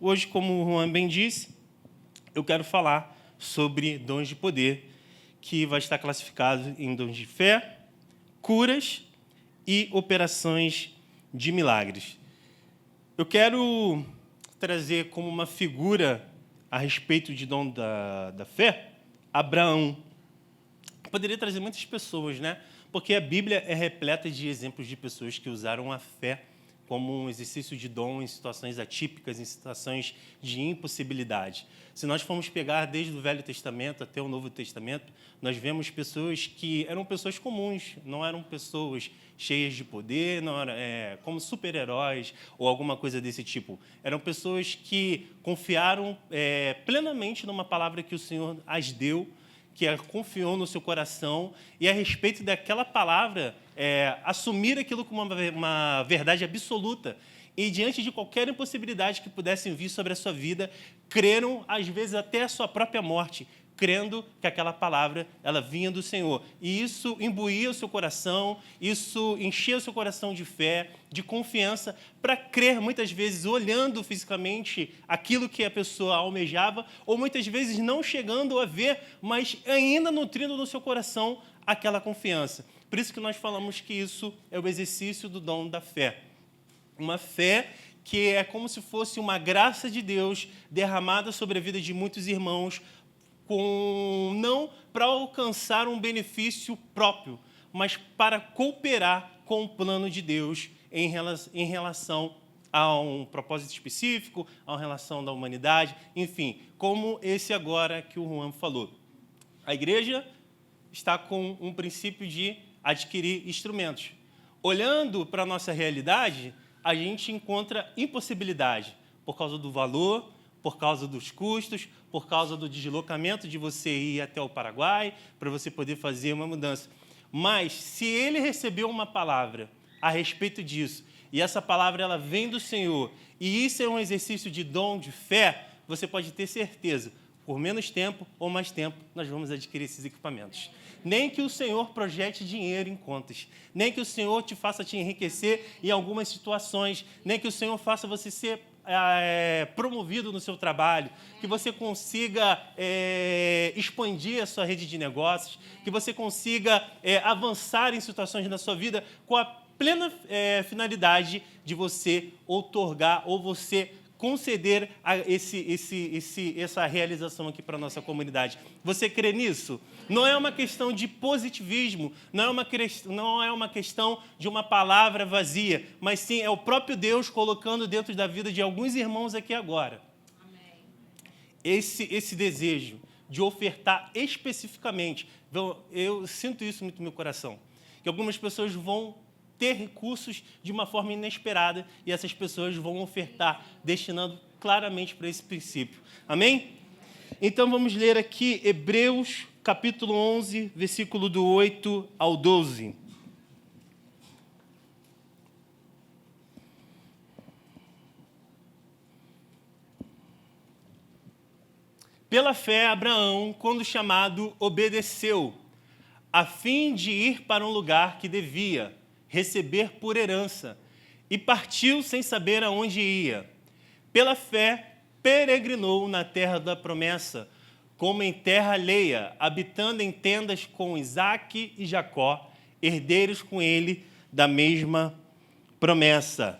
hoje, como o Juan bem disse, eu quero falar sobre dons de poder, que vai estar classificado em dons de fé, curas e operações de milagres. Eu quero trazer como uma figura a respeito de dom da fé, Abraão. Poderia trazer muitas pessoas, né? Porque a Bíblia é repleta de exemplos de pessoas que usaram a fé como um exercício de dom em situações atípicas, em situações de impossibilidade. Se nós formos pegar desde o Velho Testamento até o Novo Testamento, nós vemos pessoas que eram pessoas comuns, não eram pessoas cheias de poder, não eram, como super-heróis ou alguma coisa desse tipo. Eram pessoas que confiaram plenamente numa palavra que o Senhor as deu, que confiou no seu coração, e a respeito daquela palavra, assumir aquilo como uma verdade absoluta, e diante de qualquer impossibilidade que pudessem vir sobre a sua vida, creram, às vezes, até a sua própria morte, crendo que aquela palavra ela vinha do Senhor. E isso imbuía o seu coração, isso enchia o seu coração de fé, de confiança, para crer, muitas vezes, olhando fisicamente aquilo que a pessoa almejava, ou muitas vezes não chegando a ver, mas ainda nutrindo no seu coração aquela confiança. Por isso que nós falamos que isso é o exercício do dom da fé. Uma fé que é como se fosse uma graça de Deus derramada sobre a vida de muitos irmãos, não para alcançar um benefício próprio, mas para cooperar com o plano de Deus em relação a um propósito específico, a uma relação da humanidade, enfim, como esse agora que o Juan falou. A igreja está com um princípio de adquirir instrumentos. Olhando para a nossa realidade, a gente encontra impossibilidade por causa do valor, por causa dos custos, por causa do deslocamento de você ir até o Paraguai, para você poder fazer uma mudança. Mas, se ele recebeu uma palavra a respeito disso, e essa palavra ela vem do Senhor, e isso é um exercício de dom, de fé, você pode ter certeza, por menos tempo ou mais tempo, nós vamos adquirir esses equipamentos. Nem que o Senhor projete dinheiro em contas, nem que o Senhor te faça te enriquecer em algumas situações, nem que o Senhor faça você ser promovido no seu trabalho, que você consiga expandir a sua rede de negócios, que você consiga avançar em situações na sua vida com a plena finalidade de você outorgar ou você conceder essa realização aqui para a nossa comunidade. Você crê nisso? Não é uma questão de positivismo, não é uma questão de uma palavra vazia, mas sim é o próprio Deus colocando dentro da vida de alguns irmãos aqui agora. Amém. Esse desejo de ofertar especificamente. Eu sinto isso muito no meu coração, que algumas pessoas vão ter recursos de uma forma inesperada e essas pessoas vão ofertar, destinando claramente para esse princípio. Amém? Então, vamos ler aqui Hebreus, capítulo 11, versículo do 8 ao 12. Pela fé, Abraão, quando chamado, obedeceu, a fim de ir para um lugar que devia receber por herança, e partiu sem saber aonde ia. Pela fé, peregrinou na terra da promessa, como em terra alheia, habitando em tendas com Isaque e Jacó, herdeiros com ele da mesma promessa.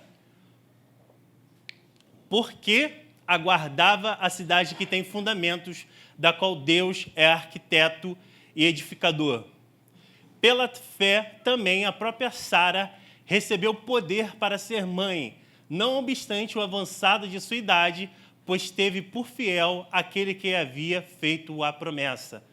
Porque aguardava a cidade que tem fundamentos, da qual Deus é arquiteto e edificador. Pela fé, também, a própria Sara recebeu poder para ser mãe, não obstante o avançado de sua idade, pois teve por fiel aquele que havia feito a promessa.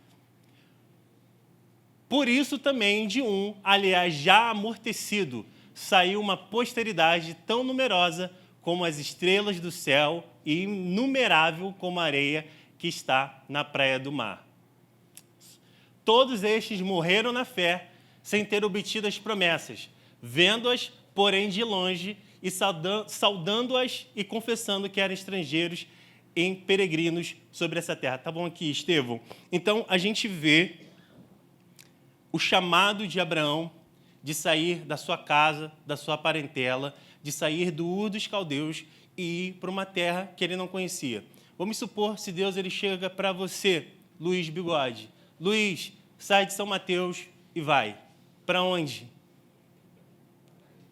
Por isso também de aliás, já amortecido, saiu uma posteridade tão numerosa como as estrelas do céu e inumerável como a areia que está na praia do mar. Todos estes morreram na fé, sem ter obtido as promessas, vendo-as, porém, de longe, e saudando-as e confessando que eram estrangeiros em peregrinos sobre essa terra. Tá bom aqui, Estevão? Então, a gente vê o chamado de Abraão de sair da sua casa, da sua parentela, de sair do Ur dos Caldeus e ir para uma terra que ele não conhecia. Vamos supor, se Deus ele chega para você, Luiz Bigode. Luiz, sai de São Mateus e vai. Para onde?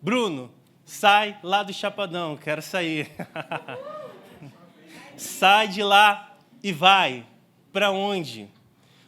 Bruno, sai lá do Chapadão, quero sair. Sai de lá e vai. Para onde?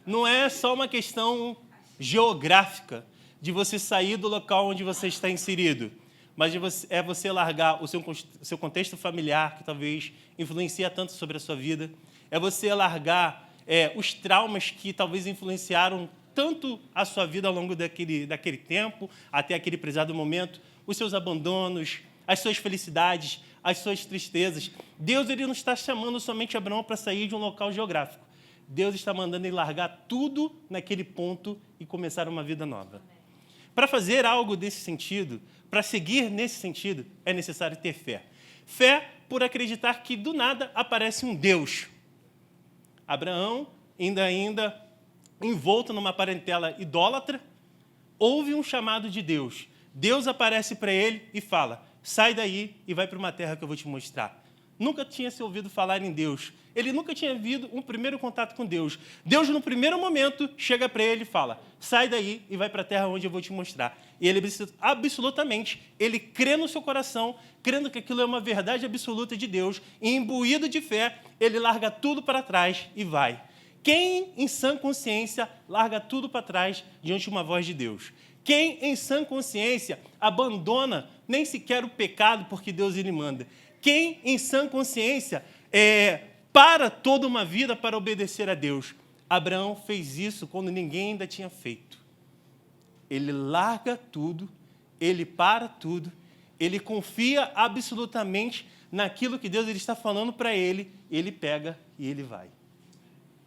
Não é só uma questão geográfica de você sair do local onde você está inserido, mas é você largar o seu contexto familiar, que talvez influencia tanto sobre a sua vida, é você largar os traumas que talvez influenciaram tanto a sua vida ao longo daquele tempo, até aquele prezado momento, os seus abandonos, as suas felicidades, as suas tristezas. Deus ele não está chamando somente Abraão para sair de um local geográfico. Deus está mandando ele largar tudo naquele ponto e começar uma vida nova. Para fazer algo desse sentido, para seguir nesse sentido, é necessário ter fé. Fé por acreditar que do nada aparece um Deus. Abraão, ainda envolto numa parentela idólatra, ouve um chamado de Deus. Deus aparece para ele e fala, sai daí e vai para uma terra que eu vou te mostrar. Nunca tinha se ouvido falar em Deus. Ele nunca tinha havido um primeiro contato com Deus. Deus, no primeiro momento, chega para ele e fala, sai daí e vai para a terra onde eu vou te mostrar. E ele, absolutamente, ele crê no seu coração, crendo que aquilo é uma verdade absoluta de Deus, e imbuído de fé, ele larga tudo para trás e vai. Quem, em sã consciência, larga tudo para trás diante de uma voz de Deus? Quem, em sã consciência, abandona nem sequer o pecado porque Deus lhe manda? Quem, em sã consciência, para toda uma vida para obedecer a Deus? Abraão fez isso quando ninguém ainda tinha feito. Ele larga tudo, ele para tudo, ele confia absolutamente naquilo que Deus ele está falando para ele, ele pega e ele vai.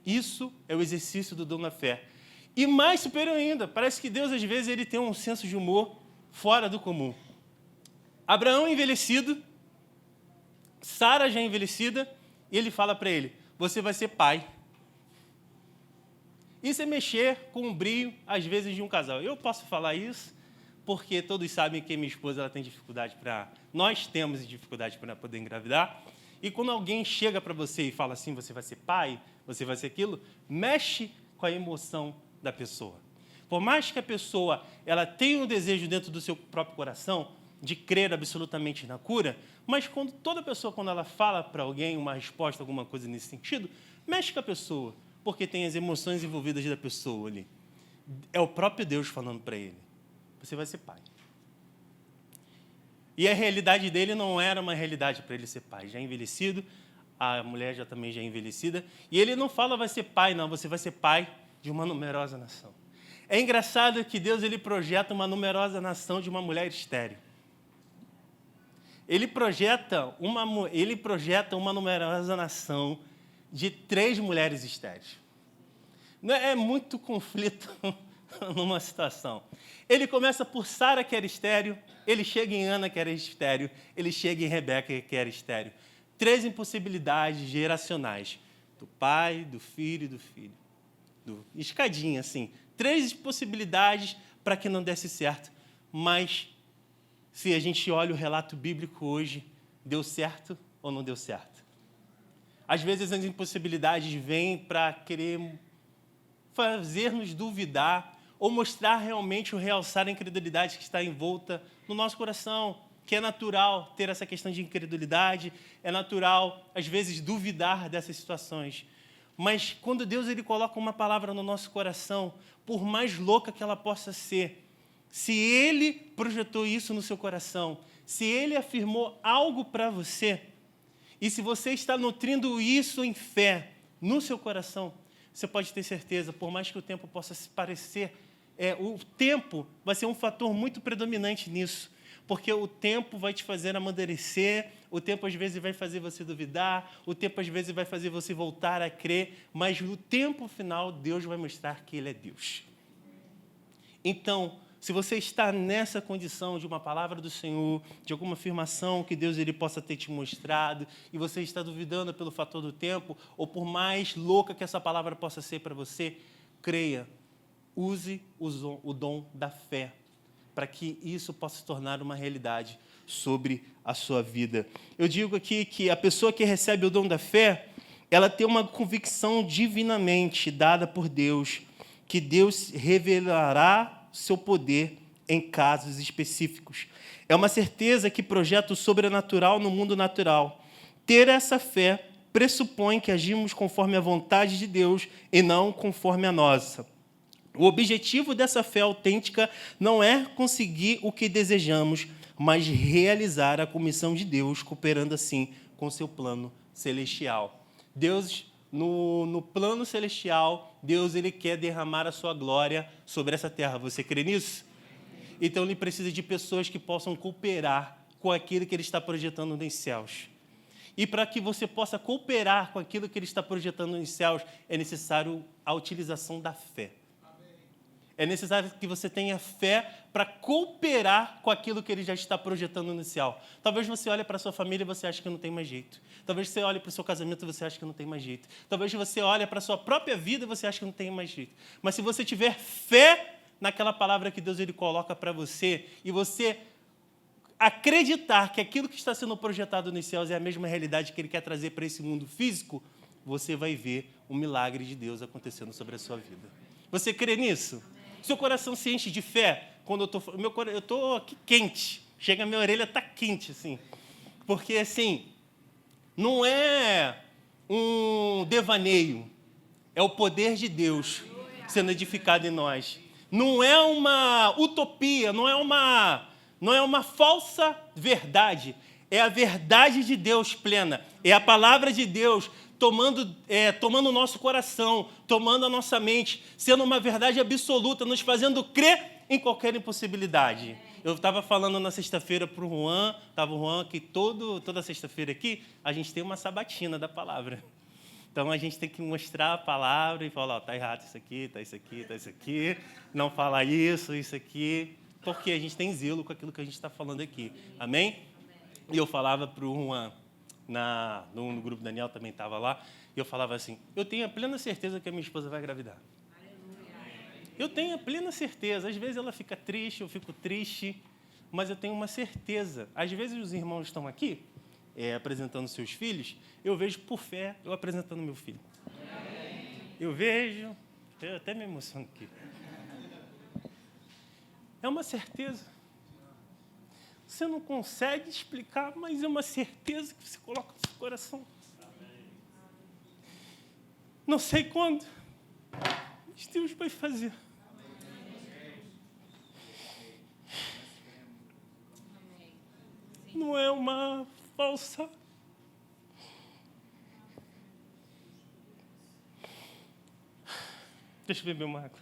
Isso é o exercício do dom da fé. E mais superior ainda, parece que Deus, às vezes, ele tem um senso de humor fora do comum. Abraão envelhecido, Sara já envelhecida, e ele fala para ele, você vai ser pai. Isso é mexer com o brio, às vezes, de um casal. Eu posso falar isso porque todos sabem que minha esposa ela tem dificuldade para... Nós temos dificuldade para poder engravidar. E quando alguém chega para você e fala assim, você vai ser pai, você vai ser aquilo, mexe com a emoção da pessoa. Por mais que a pessoa ela tenha um desejo dentro do seu próprio coração de crer absolutamente na cura, mas quando toda pessoa, quando ela fala para alguém uma resposta, alguma coisa nesse sentido, mexe com a pessoa, porque tem as emoções envolvidas da pessoa ali. É o próprio Deus falando para ele, você vai ser pai. E a realidade dele não era uma realidade para ele ser pai. Já envelhecido, a mulher já também já envelhecida, e ele não fala vai ser pai, não, você vai ser pai de uma numerosa nação. É engraçado que Deus ele projeta uma numerosa nação de uma mulher estéril. Ele projeta uma numerosa nação de 3 mulheres estéreis. É muito conflito numa situação. Ele começa por Sara, que era estéril, ele chega em Ana, que era estéril, ele chega em Rebeca, que era estéril. 3 impossibilidades geracionais, do pai, do filho e do filho. Escadinha, assim. 3 possibilidades para que não desse certo, mas... Se a gente olha o relato bíblico hoje, deu certo ou não deu certo? Às vezes as impossibilidades vêm para querer fazer-nos duvidar ou mostrar realmente o realçar a incredulidade que está envolta no nosso coração, que é natural ter essa questão de incredulidade, é natural, às vezes, duvidar dessas situações. Mas quando Deus ele coloca uma palavra no nosso coração, por mais louca que ela possa ser, se Ele projetou isso no seu coração, se Ele afirmou algo para você, e se você está nutrindo isso em fé no seu coração, você pode ter certeza, por mais que o tempo possa se parecer, o tempo vai ser um fator muito predominante nisso, porque o tempo vai te fazer amadurecer, o tempo às vezes vai fazer você duvidar, o tempo às vezes vai fazer você voltar a crer, mas no tempo final Deus vai mostrar que Ele é Deus. Então, se você está nessa condição de uma palavra do Senhor, de alguma afirmação que Deus ele possa ter te mostrado, e você está duvidando pelo fator do tempo, ou por mais louca que essa palavra possa ser para você, creia, use o dom da fé, para que isso possa se tornar uma realidade. sobre a sua vida. Eu digo aqui que a pessoa que recebe o dom da fé, ela tem uma convicção divinamente dada por Deus, que Deus revelará seu poder em casos específicos. É uma certeza que projeta o sobrenatural no mundo natural. Ter essa fé pressupõe que agimos conforme a vontade de Deus e não conforme a nossa. O objetivo dessa fé autêntica não é conseguir o que desejamos, mas realizar a comissão de Deus, cooperando assim com seu plano celestial. Deus, no plano celestial, Deus ele quer derramar a sua glória sobre essa terra. Você crê nisso? Então, ele precisa de pessoas que possam cooperar com aquilo que ele está projetando nos céus. E para que você possa cooperar com aquilo que ele está projetando nos céus, é necessário a utilização da fé. É necessário que você tenha fé para cooperar com aquilo que ele já está projetando no céu. Talvez você olhe para a sua família e você ache que não tem mais jeito. Talvez você olhe para o seu casamento e você ache que não tem mais jeito. Talvez você olhe para a sua própria vida e você ache que não tem mais jeito. Mas se você tiver fé naquela palavra que Deus ele coloca para você e você acreditar que aquilo que está sendo projetado nos céus é a mesma realidade que ele quer trazer para esse mundo físico, você vai ver o milagre de Deus acontecendo sobre a sua vida. Você crê nisso? Seu coração se enche de fé quando eu estou aqui quente. Chega a minha orelha, está quente, assim. Porque, assim, não é um devaneio. É o poder de Deus sendo edificado em nós. Não é uma utopia, não é uma falsa verdade. É a verdade de Deus plena. É a palavra de Deus tomando o nosso coração, tomando a nossa mente, sendo uma verdade absoluta, nos fazendo crer em qualquer impossibilidade. Eu estava falando na sexta-feira para o Juan, estava o Juan, que toda sexta-feira aqui, a gente tem uma sabatina da palavra. Então, a gente tem que mostrar a palavra e falar, está errado isso aqui, está isso aqui, está isso aqui, não falar isso aqui, porque a gente tem zelo com aquilo que a gente está falando aqui. Amém? E eu falava para o Juan, no grupo Daniel também estava lá, e eu falava assim, eu tenho a plena certeza que a minha esposa vai engravidar. Eu tenho a plena certeza. Às vezes ela fica triste, eu fico triste, mas eu tenho uma certeza. Às vezes os irmãos estão aqui, apresentando seus filhos, eu vejo por fé eu apresentando meu filho. Eu vejo, eu até me emociono aqui. É uma certeza. Você não consegue explicar, mas é uma certeza que você coloca no seu coração. Não sei quando, mas Deus vai fazer. Não é uma falsa. Deixa eu beber uma água.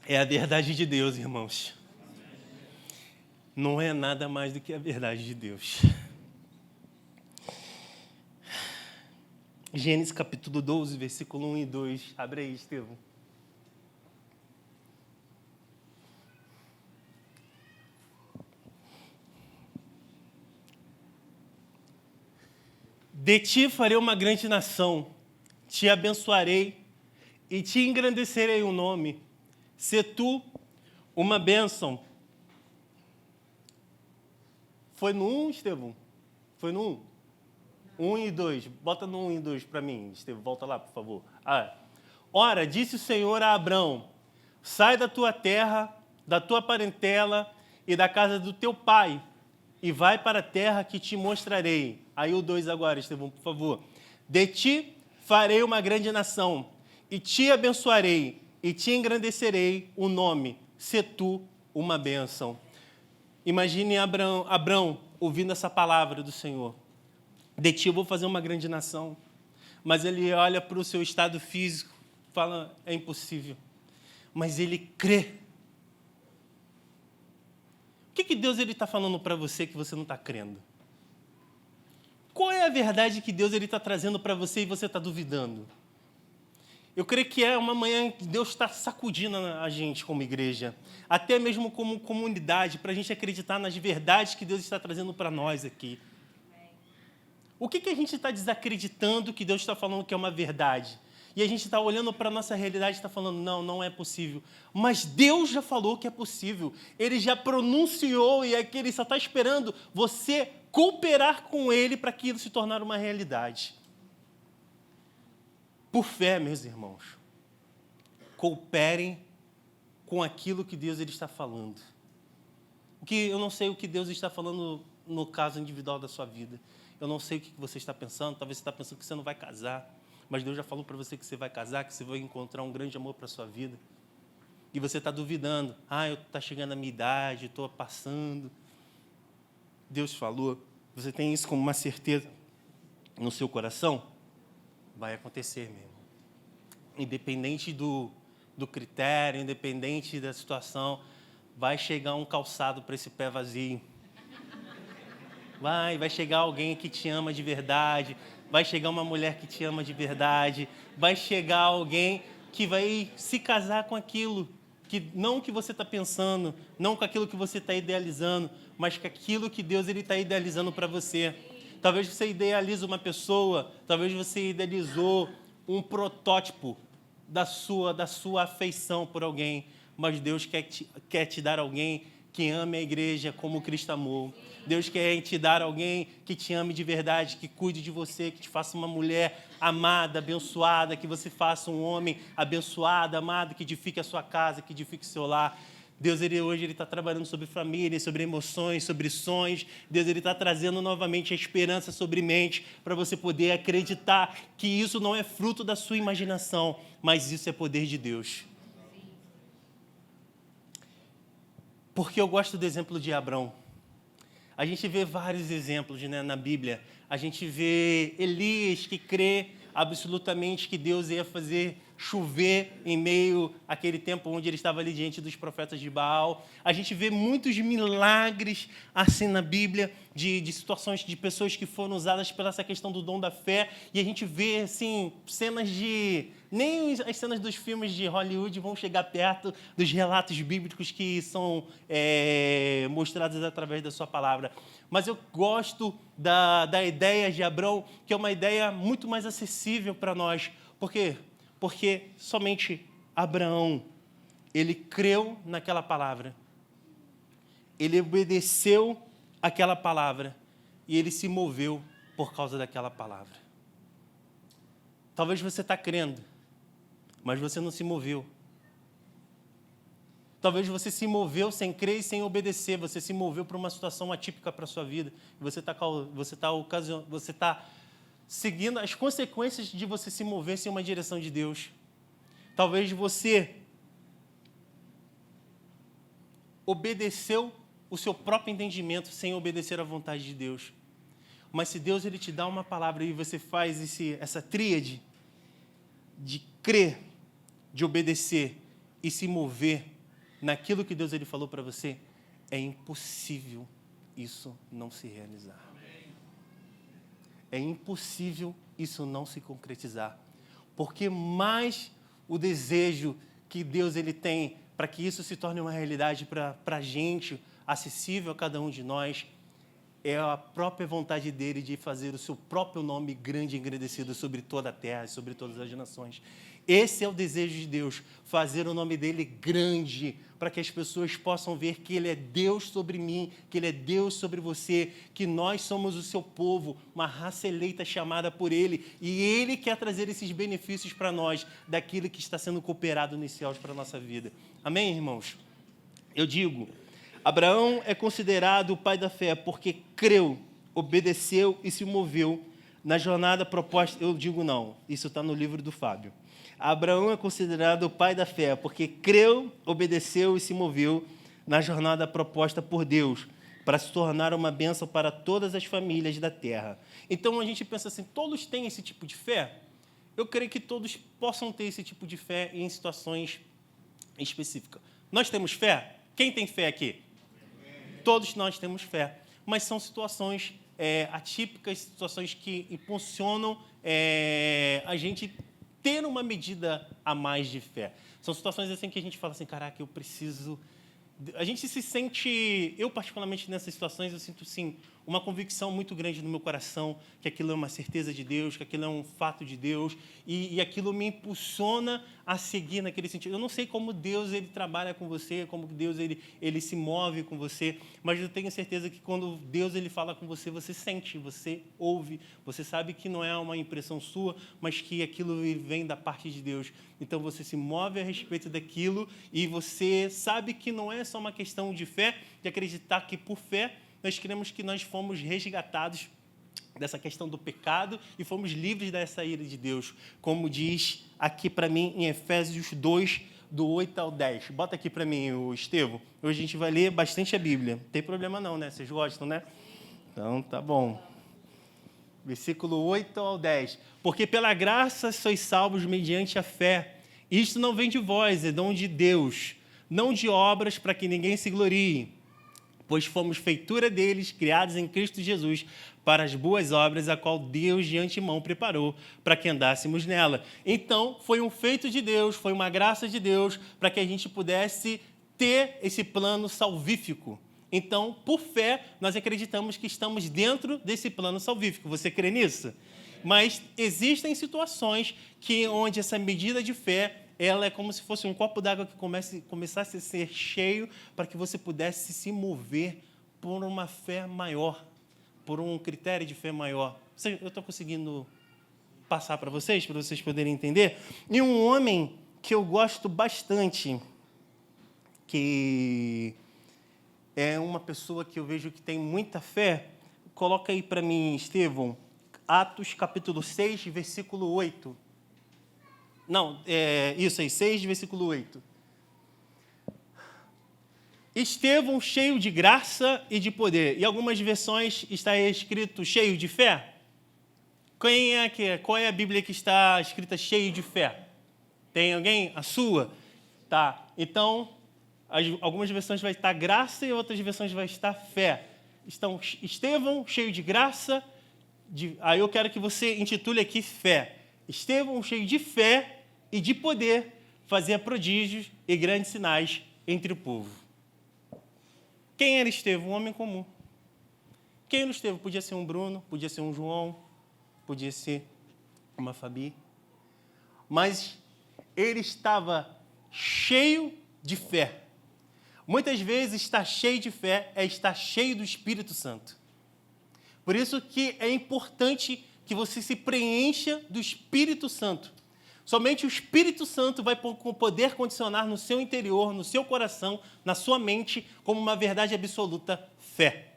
É a verdade de Deus, irmãos. Não é nada mais do que a verdade de Deus. Gênesis capítulo 12, versículo 1 e 2. Abre aí, Estevão. De ti farei uma grande nação, te abençoarei e te engrandecerei o nome. Se tu uma bênção. Foi no 1, Estevão? Foi no 1? 1 e 2. Bota no 1 e 2 para mim, Estevão. Volta lá, por favor. Ora, disse o Senhor a Abrão, sai da tua terra, da tua parentela e da casa do teu pai, e vai para a terra que te mostrarei. Aí o 2 agora, Estevão, por favor. De ti farei uma grande nação, e te abençoarei, e te engrandecerei o nome, se tu uma bênção. Imagine Abrão ouvindo essa palavra do Senhor. De ti eu vou fazer uma grande nação. Mas ele olha para o seu estado físico, fala, é impossível. Mas ele crê. O que Deus está falando para você que você não está crendo? Qual é a verdade que Deus está trazendo para você e você está duvidando? Eu creio que é uma manhã que Deus está sacudindo a gente como igreja, até mesmo como comunidade, para a gente acreditar nas verdades que Deus está trazendo para nós aqui. O que a gente está desacreditando que Deus está falando que é uma verdade? e a gente está olhando para a nossa realidade e está falando, não, não é possível. Mas Deus já falou que é possível. Ele já pronunciou e é que Ele só está esperando você cooperar com Ele para aquilo se tornar uma realidade. Por fé, meus irmãos, cooperem com aquilo que Deus ele está falando. Eu não sei o que Deus está falando no caso individual da sua vida. Eu não sei o que você está pensando. Talvez você está pensando que você não vai casar. Mas Deus já falou para você que você vai casar, que você vai encontrar um grande amor para a sua vida. E você está duvidando. Está chegando a minha idade, estou passando. Deus falou. Você tem isso como uma certeza no seu coração? Vai acontecer mesmo. Independente do critério, independente da situação, vai chegar um calçado para esse pé vazio. Vai chegar alguém que te ama de verdade, vai chegar uma mulher que te ama de verdade, vai chegar alguém que vai se casar com aquilo, não que você está pensando, não com aquilo que você está idealizando, mas com aquilo que Deus está idealizando para você. Talvez você idealize uma pessoa, talvez você idealizou um protótipo da sua afeição por alguém, mas Deus quer te dar alguém que ame a igreja como Cristo amou. Deus quer te dar alguém que te ame de verdade, que cuide de você, que te faça uma mulher amada, abençoada, que você faça um homem abençoado, amado, que edifique a sua casa, que edifique o seu lar. Deus, hoje, está trabalhando sobre família, sobre emoções, sobre sonhos. Deus, está trazendo novamente a esperança sobre mente, para você poder acreditar que isso não é fruto da sua imaginação, mas isso é poder de Deus. Porque eu gosto do exemplo de Abrão. A gente vê vários exemplos, né, na Bíblia. A gente vê Elias que crê absolutamente que Deus ia fazer chover em meio àquele tempo onde ele estava ali diante dos profetas de Baal. A gente vê muitos milagres assim na Bíblia, de situações de pessoas que foram usadas pela essa questão do dom da fé. E a gente vê assim, cenas de... Nem as cenas dos filmes de Hollywood vão chegar perto dos relatos bíblicos que são mostrados através da sua palavra. Mas eu gosto da ideia de Abrão, que é uma ideia muito mais acessível para nós. Por quê? Porque somente Abraão, ele creu naquela palavra. Ele obedeceu aquela palavra e ele se moveu por causa daquela palavra. Talvez você está crendo, mas você não se moveu. Talvez você se moveu sem crer e sem obedecer. Você se moveu para uma situação atípica para a sua vida. Você está seguindo as consequências de você se mover sem uma direção de Deus. Talvez você obedeceu o seu próprio entendimento sem obedecer à vontade de Deus. Mas se Deus ele te dá uma palavra e você faz essa tríade de crer, de obedecer e se mover naquilo que Deus ele falou para você, é impossível isso não se realizar. É impossível isso não se concretizar. Porque mais o desejo que Deus ele tem para que isso se torne uma realidade para a gente, acessível a cada um de nós, é a própria vontade dele de fazer o seu próprio nome grande e engrandecido sobre toda a terra, sobre todas as nações. Esse é o desejo de Deus, fazer o nome dele grande, para que as pessoas possam ver que ele é Deus sobre mim, que ele é Deus sobre você, que nós somos o seu povo, uma raça eleita chamada por ele, e ele quer trazer esses benefícios para nós, daquilo que está sendo cooperado nos céus para a nossa vida. Amém, irmãos? Eu digo, Abraão é considerado o pai da fé, porque creu, obedeceu e se moveu na jornada proposta. Eu digo não, isso está no livro do Fábio. Abraão é considerado o pai da fé, porque creu, obedeceu e se moveu na jornada proposta por Deus, para se tornar uma bênção para todas as famílias da terra. Então, a gente pensa assim, todos têm esse tipo de fé? Eu creio que todos possam ter esse tipo de fé em situações específicas. Nós temos fé? Quem tem fé aqui? Todos nós temos fé, mas são situações atípicas, situações que impulsionam a gente ter uma medida a mais de fé. São situações assim que a gente fala assim, caraca, eu preciso A gente se sente, eu particularmente nessas situações, eu sinto sim uma convicção muito grande no meu coração que aquilo é uma certeza de Deus, que aquilo é um fato de Deus, e aquilo me impulsiona a seguir naquele sentido. Eu não sei como Deus ele trabalha com você, como Deus ele se move com você, mas eu tenho certeza que quando Deus ele fala com você, você sente, você ouve, você sabe que não é uma impressão sua, mas que aquilo vem da parte de Deus. Então você se move a respeito daquilo e você sabe que não é só uma questão de fé, de acreditar que por fé nós cremos que nós fomos resgatados dessa questão do pecado e fomos livres dessa ira de Deus, como diz aqui para mim em Efésios 2, do 8 ao 10. Bota aqui para mim, o Estevão. Hoje a gente vai ler bastante a Bíblia. Não tem problema não, né? Vocês gostam, né? Então, tá bom. Versículo 8 ao 10. Porque pela graça sois salvos mediante a fé. Isto não vem de vós, é dom de Deus, não de obras para que ninguém se glorie. Pois fomos feitura deles, criados em Cristo Jesus, para as boas obras, a qual Deus de antemão preparou para que andássemos nela. Então, foi um feito de Deus, foi uma graça de Deus, para que a gente pudesse ter esse plano salvífico. Então, por fé, nós acreditamos que estamos dentro desse plano salvífico. Você crê nisso? Mas existem situações onde essa medida de fé ela é como se fosse um copo d'água que começasse a ser cheio para que você pudesse se mover por uma fé maior, por um critério de fé maior. Eu estou conseguindo passar para vocês poderem entender? E um homem que eu gosto bastante, que é uma pessoa que eu vejo que tem muita fé, coloca aí para mim, Estevão, Atos capítulo 6, versículo 8. Não, isso aí, 6, versículo 8. Estevão cheio de graça e de poder. Em algumas versões está escrito cheio de fé. Qual é a Bíblia que está escrita cheio de fé? Tem alguém? A sua? Tá. Então, algumas versões vai estar graça e outras versões vai estar fé. Então, Estevão cheio de graça. Aí eu quero que você intitule aqui fé. Estevão, cheio de fé e de poder, fazia prodígios e grandes sinais entre o povo. Quem era Estevão? Um homem comum. Quem era Estevão? Podia ser um Bruno, podia ser um João, podia ser uma Fabi. Mas ele estava cheio de fé. Muitas vezes estar cheio de fé é estar cheio do Espírito Santo. Por isso que é importante que você se preencha do Espírito Santo. Somente o Espírito Santo vai poder condicionar no seu interior, no seu coração, na sua mente, como uma verdade absoluta, fé.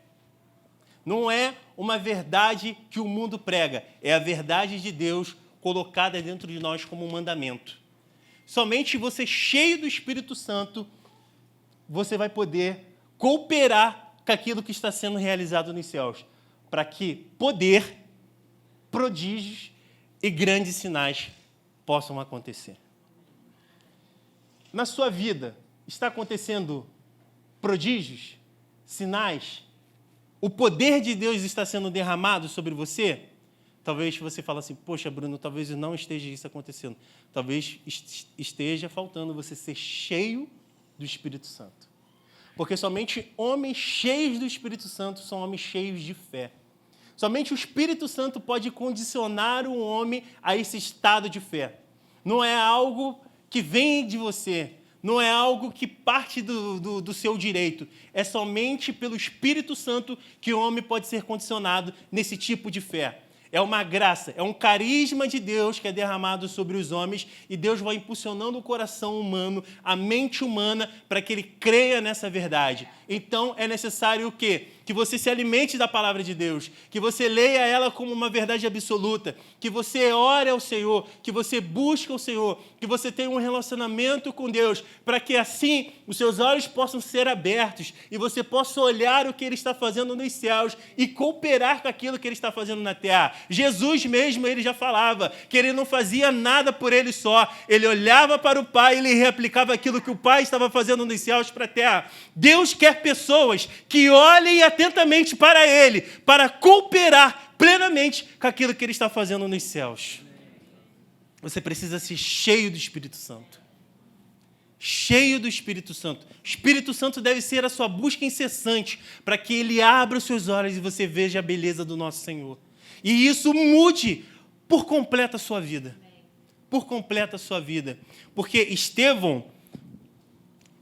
Não é uma verdade que o mundo prega, é a verdade de Deus colocada dentro de nós como um mandamento. Somente você, cheio do Espírito Santo, você vai poder cooperar com aquilo que está sendo realizado nos céus, para que poder, prodígios e grandes sinais possam acontecer. Na sua vida, está acontecendo prodígios, sinais? O poder de Deus está sendo derramado sobre você? Talvez você fale assim, poxa, Bruno, talvez não esteja isso acontecendo. Talvez esteja faltando você ser cheio do Espírito Santo. Porque somente homens cheios do Espírito Santo são homens cheios de fé. Somente o Espírito Santo pode condicionar o homem a esse estado de fé. Não é algo que vem de você, não é algo que parte do seu direito. É somente pelo Espírito Santo que o homem pode ser condicionado nesse tipo de fé. É uma graça, é um carisma de Deus que é derramado sobre os homens e Deus vai impulsionando o coração humano, a mente humana, para que ele creia nessa verdade. Então, é necessário o quê? Que você se alimente da palavra de Deus, que você leia ela como uma verdade absoluta, que você ore ao Senhor, que você busque o Senhor, que você tenha um relacionamento com Deus, para que assim os seus olhos possam ser abertos e você possa olhar o que Ele está fazendo nos céus e cooperar com aquilo que Ele está fazendo na terra. Jesus mesmo, Ele já falava que Ele não fazia nada por Ele só, Ele olhava para o Pai e Ele reaplicava aquilo que o Pai estava fazendo nos céus para a terra. Deus quer pessoas que olhem atentamente para Ele, para cooperar plenamente com aquilo que Ele está fazendo nos céus. Você precisa ser cheio do Espírito Santo. cheio do Espírito Santo. O Espírito Santo deve ser a sua busca incessante para que ele abra os seus olhos e você veja a beleza do nosso Senhor. E isso mude por completo a sua vida. Por completo a sua vida. Porque Estevão,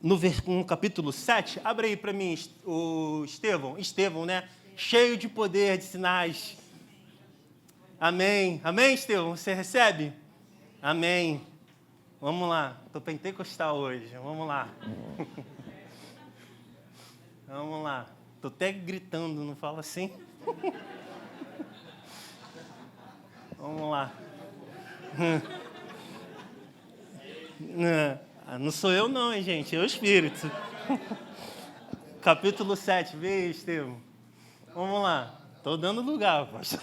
no capítulo 7, abre aí para mim, o Estevão, né? Cheio de poder, de sinais. Amém. Amém, Estevão? Você recebe? Amém. Vamos lá. Estou pentecostal hoje. Vamos lá. Vamos lá. Estou até gritando, não fala assim? Vamos lá. Não sou eu não, hein, gente? É o Espírito. Capítulo 7. Vê, Estevão. Vamos lá. Estou dando lugar, pastor.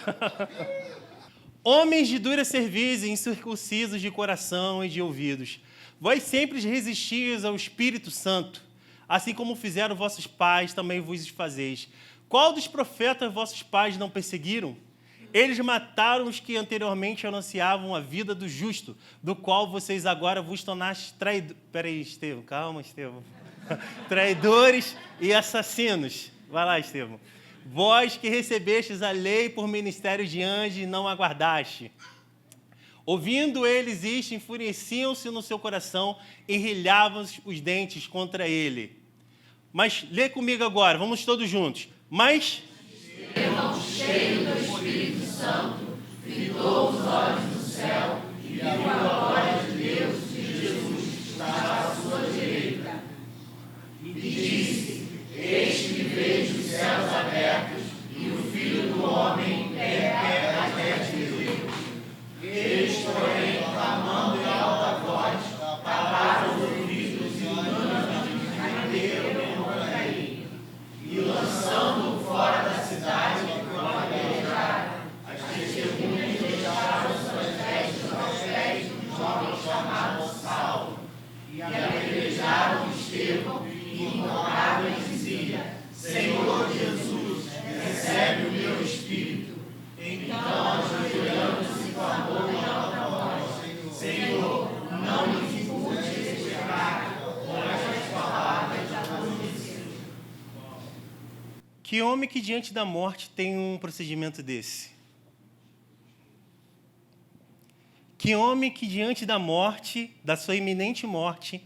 Homens de dura cerviz, incircuncisos de coração e de ouvidos, vós sempre resistis ao Espírito Santo, assim como fizeram vossos pais, também vos fazeis. Qual dos profetas vossos pais não perseguiram? Eles mataram os que anteriormente anunciavam a vida do justo, do qual vocês agora vos tornastes traidores. Peraí, Estevão, calma, Estevão. Traidores e assassinos. Vai lá, Estevão. Vós que recebestes a lei por ministério de anjos e não aguardaste. Ouvindo eles isto, enfureciam-se no seu coração e rilhavam os dentes contra ele. Mas, lê comigo agora, vamos todos juntos. Mas, cheio do Espírito Santo, fitou os olhos do céu e viu a glória de Deus e Jesus estava à sua direita. E disse, eis que vejo os céus abertos e o Filho do Homem em pé à direita de Deus. Eles, porém, clamando em alta voz, taparam os ouvidos e unanimemente arderam contra ele. E lançando-o fora da cidade, o apedrejaram. As testemunhas deixaram suas vestes aos pés de um jovem chamado Saulo. E apedrejaram Estevão, e implorava e dizia, Senhor Jesus, recebe o meu espírito. Então, ajoelhando-se, clamou em alta voz, Senhor, não me imputes este pecado, com estas palavras da justiça. Que homem que diante da morte tem um procedimento desse? Que homem que diante da morte, da sua iminente morte,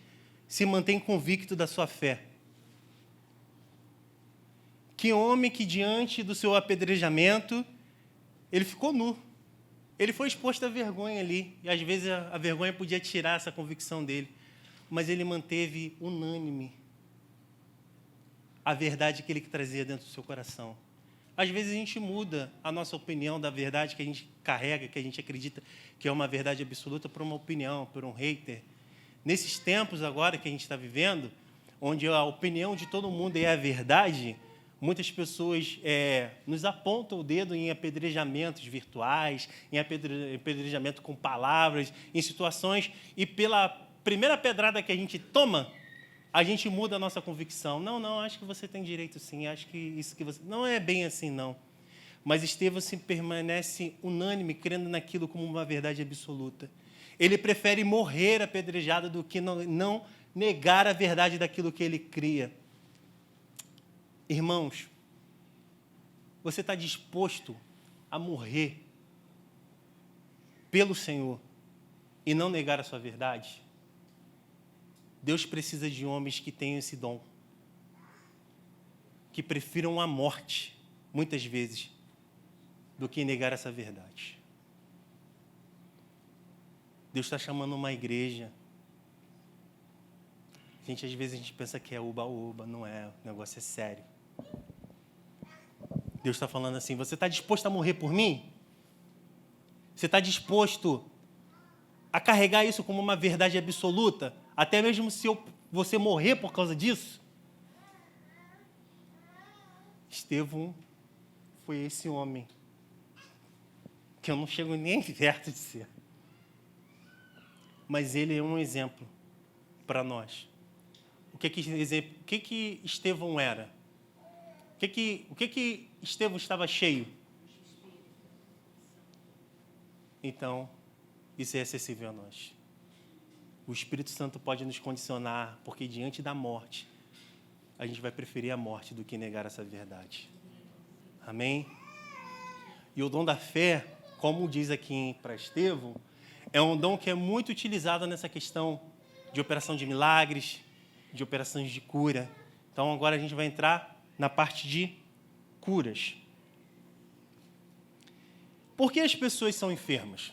se mantém convicto da sua fé? Que homem que diante do seu apedrejamento, ele ficou nu. Ele foi exposto à vergonha ali, e às vezes a vergonha podia tirar essa convicção dele, mas ele manteve unânime a verdade que ele trazia dentro do seu coração. Às vezes a gente muda a nossa opinião da verdade que a gente carrega, que a gente acredita que é uma verdade absoluta, por uma opinião, por um hater. Nesses tempos agora que a gente está vivendo, onde a opinião de todo mundo é a verdade, muitas pessoas nos apontam o dedo em apedrejamentos virtuais, em apedrejamento com palavras, em situações, e pela primeira pedrada que a gente toma, a gente muda a nossa convicção. Não, acho que você tem direito sim, acho que isso que você... Não é bem assim, não. Mas Estevão se permanece unânime, crendo naquilo como uma verdade absoluta. Ele prefere morrer apedrejado do que não negar a verdade daquilo que ele cria. Irmãos, você está disposto a morrer pelo Senhor e não negar a sua verdade? Deus precisa de homens que tenham esse dom, que prefiram a morte, muitas vezes, do que negar essa verdade. Deus está chamando uma igreja. Às vezes a gente pensa que é uba-uba, não é, o negócio é sério. Deus está falando assim, você está disposto a morrer por mim? Você está disposto a carregar isso como uma verdade absoluta, até mesmo se você morrer por causa disso? Estevão foi esse homem que eu não chego nem perto de ser. Mas ele é um exemplo para nós. O que Estevão era? O que Estevão estava cheio? Então, isso é acessível a nós. o Espírito Santo pode nos condicionar, porque diante da morte, a gente vai preferir a morte do que negar essa verdade. Amém? E o dom da fé, como diz aqui para Estevão, é um dom que é muito utilizado nessa questão de operação de milagres, de operações de cura. Então, agora a gente vai entrar na parte de curas. Por que as pessoas são enfermas?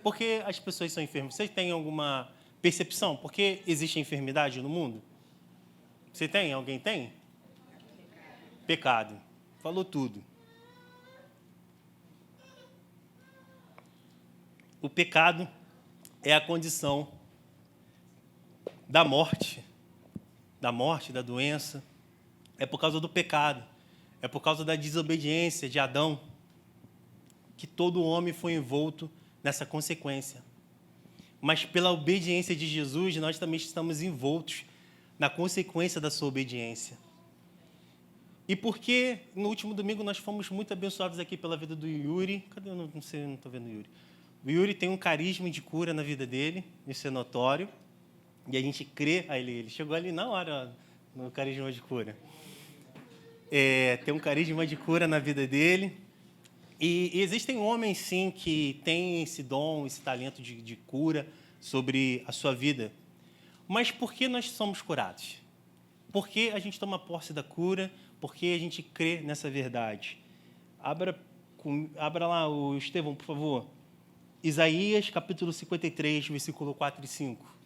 Por que as pessoas são enfermas? Vocês têm alguma percepção? Por que existe enfermidade no mundo? Você tem? Alguém tem? Pecado. Falou tudo. O pecado é a condição da morte, da doença. É por causa do pecado, é por causa da desobediência de Adão que todo homem foi envolto nessa consequência. Mas pela obediência de Jesus, nós também estamos envoltos na consequência da sua obediência. E porque no último domingo nós fomos muito abençoados aqui pela vida do Yuri. Cadê? Eu não sei, não estou vendo o Yuri. O Yuri tem um carisma de cura na vida dele, isso é notório. E a gente crê a ele. Ele chegou ali na hora, ó, no carisma de cura. Tem um carisma de cura na vida dele. E existem homens, sim, que têm esse dom, esse talento de cura sobre a sua vida. Mas por que nós somos curados? Por que a gente toma posse da cura? Por que a gente crê nessa verdade? Abra lá, o Estevão, por favor. Isaías, capítulo 53, versículo 4 e 5.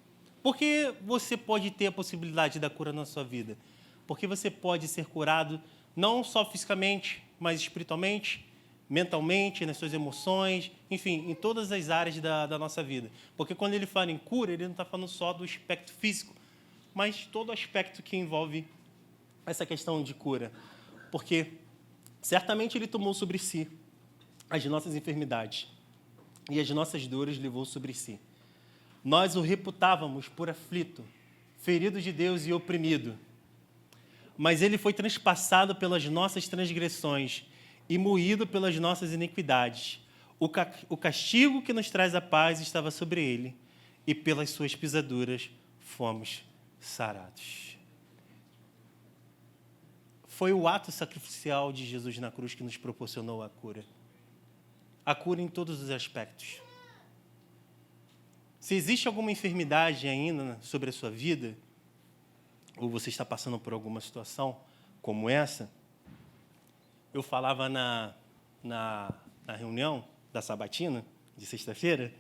Por que você pode ter a possibilidade da cura na sua vida? Porque você pode ser curado não só fisicamente, mas espiritualmente, mentalmente, nas suas emoções, enfim, em todas as áreas da nossa vida. Porque quando ele fala em cura, ele não está falando só do aspecto físico, mas todo aspecto que envolve essa questão de cura. Porque certamente ele tomou sobre si as nossas enfermidades e as nossas dores levou sobre si. Nós o reputávamos por aflito, ferido de Deus e oprimido. Mas ele foi transpassado pelas nossas transgressões e moído pelas nossas iniquidades. O castigo que nos traz a paz estava sobre ele, e pelas suas pisaduras fomos sarados. Foi o ato sacrificial de Jesus na cruz que nos proporcionou a cura. A cura em todos os aspectos. Se existe alguma enfermidade ainda sobre a sua vida, ou você está passando por alguma situação como essa, eu falava na reunião da sabatina, de sexta-feira,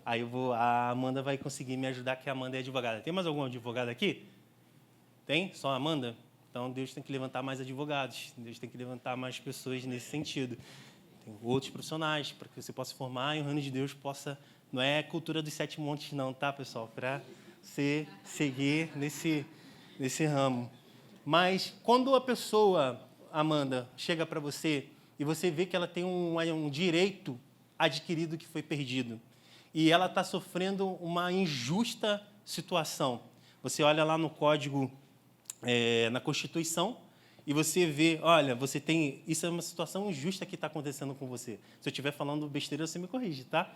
aí a Amanda vai conseguir me ajudar, que a Amanda é advogada. Tem mais algum advogado aqui? Tem? Só a Amanda? Então, Deus tem que levantar mais advogados, Deus tem que levantar mais pessoas nesse sentido. Tem outros profissionais, para que você possa se formar e o reino de Deus possa... Não é cultura dos 7 montes, não, tá, pessoal? Para você seguir nesse ramo. Mas, quando a pessoa, Amanda, chega para você e você vê que ela tem um direito adquirido que foi perdido, e ela está sofrendo uma injusta situação, você olha lá no Código, na Constituição, e você vê, olha, você tem... Isso é uma situação injusta que está acontecendo com você. Se eu estiver falando besteira, você me corrige, tá?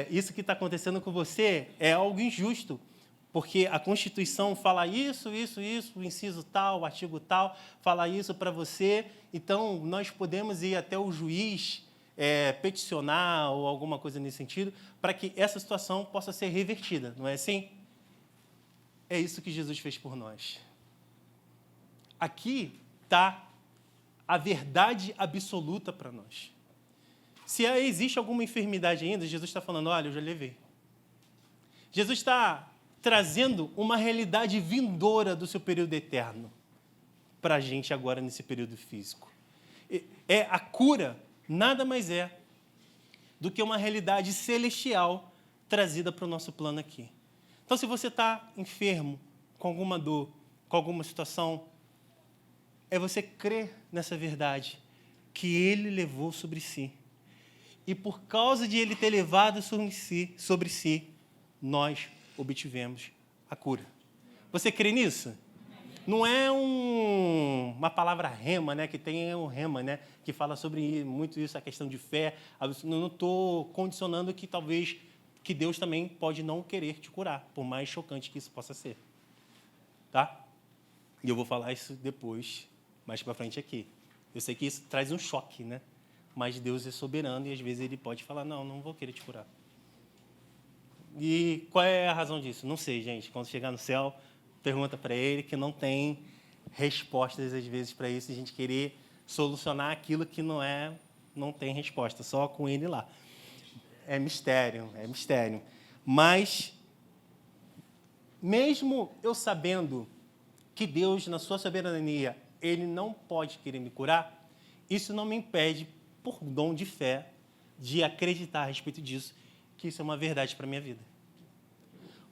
Isso que está acontecendo com você é algo injusto, porque a Constituição fala isso, o inciso tal, o artigo tal, fala isso para você. Então, nós podemos ir até o juiz peticionar ou alguma coisa nesse sentido para que essa situação possa ser revertida, não é assim? É isso que Jesus fez por nós. Aqui está a verdade absoluta para nós. Se existe alguma enfermidade ainda, Jesus está falando, olha, eu já levei. Jesus está trazendo uma realidade vindoura do seu período eterno para a gente agora nesse período físico. A cura nada mais é do que uma realidade celestial trazida para o nosso plano aqui. Então, se você está enfermo, com alguma dor, com alguma situação, é você crer nessa verdade que Ele levou sobre si. E por causa de Ele ter levado sobre si, nós obtivemos a cura. Você crê nisso? Não é uma palavra rema, né? Que tem o rema, né? Que fala sobre muito isso, a questão de fé. Eu não estou condicionando que talvez que Deus também pode não querer te curar, por mais chocante que isso possa ser. Tá? E eu vou falar isso depois, mais para frente aqui. Eu sei que isso traz um choque, né? Mas Deus é soberano e às vezes Ele pode falar, não vou querer te curar. E qual é a razão disso? Não sei, gente. Quando chegar no céu, pergunta para Ele, que não tem respostas às vezes para isso, a gente querer solucionar aquilo que não tem resposta, só com Ele lá. É mistério. Mas, mesmo eu sabendo que Deus, na sua soberania, Ele não pode querer me curar, isso não me impede, por dom de fé, de acreditar a respeito disso, que isso é uma verdade para a minha vida.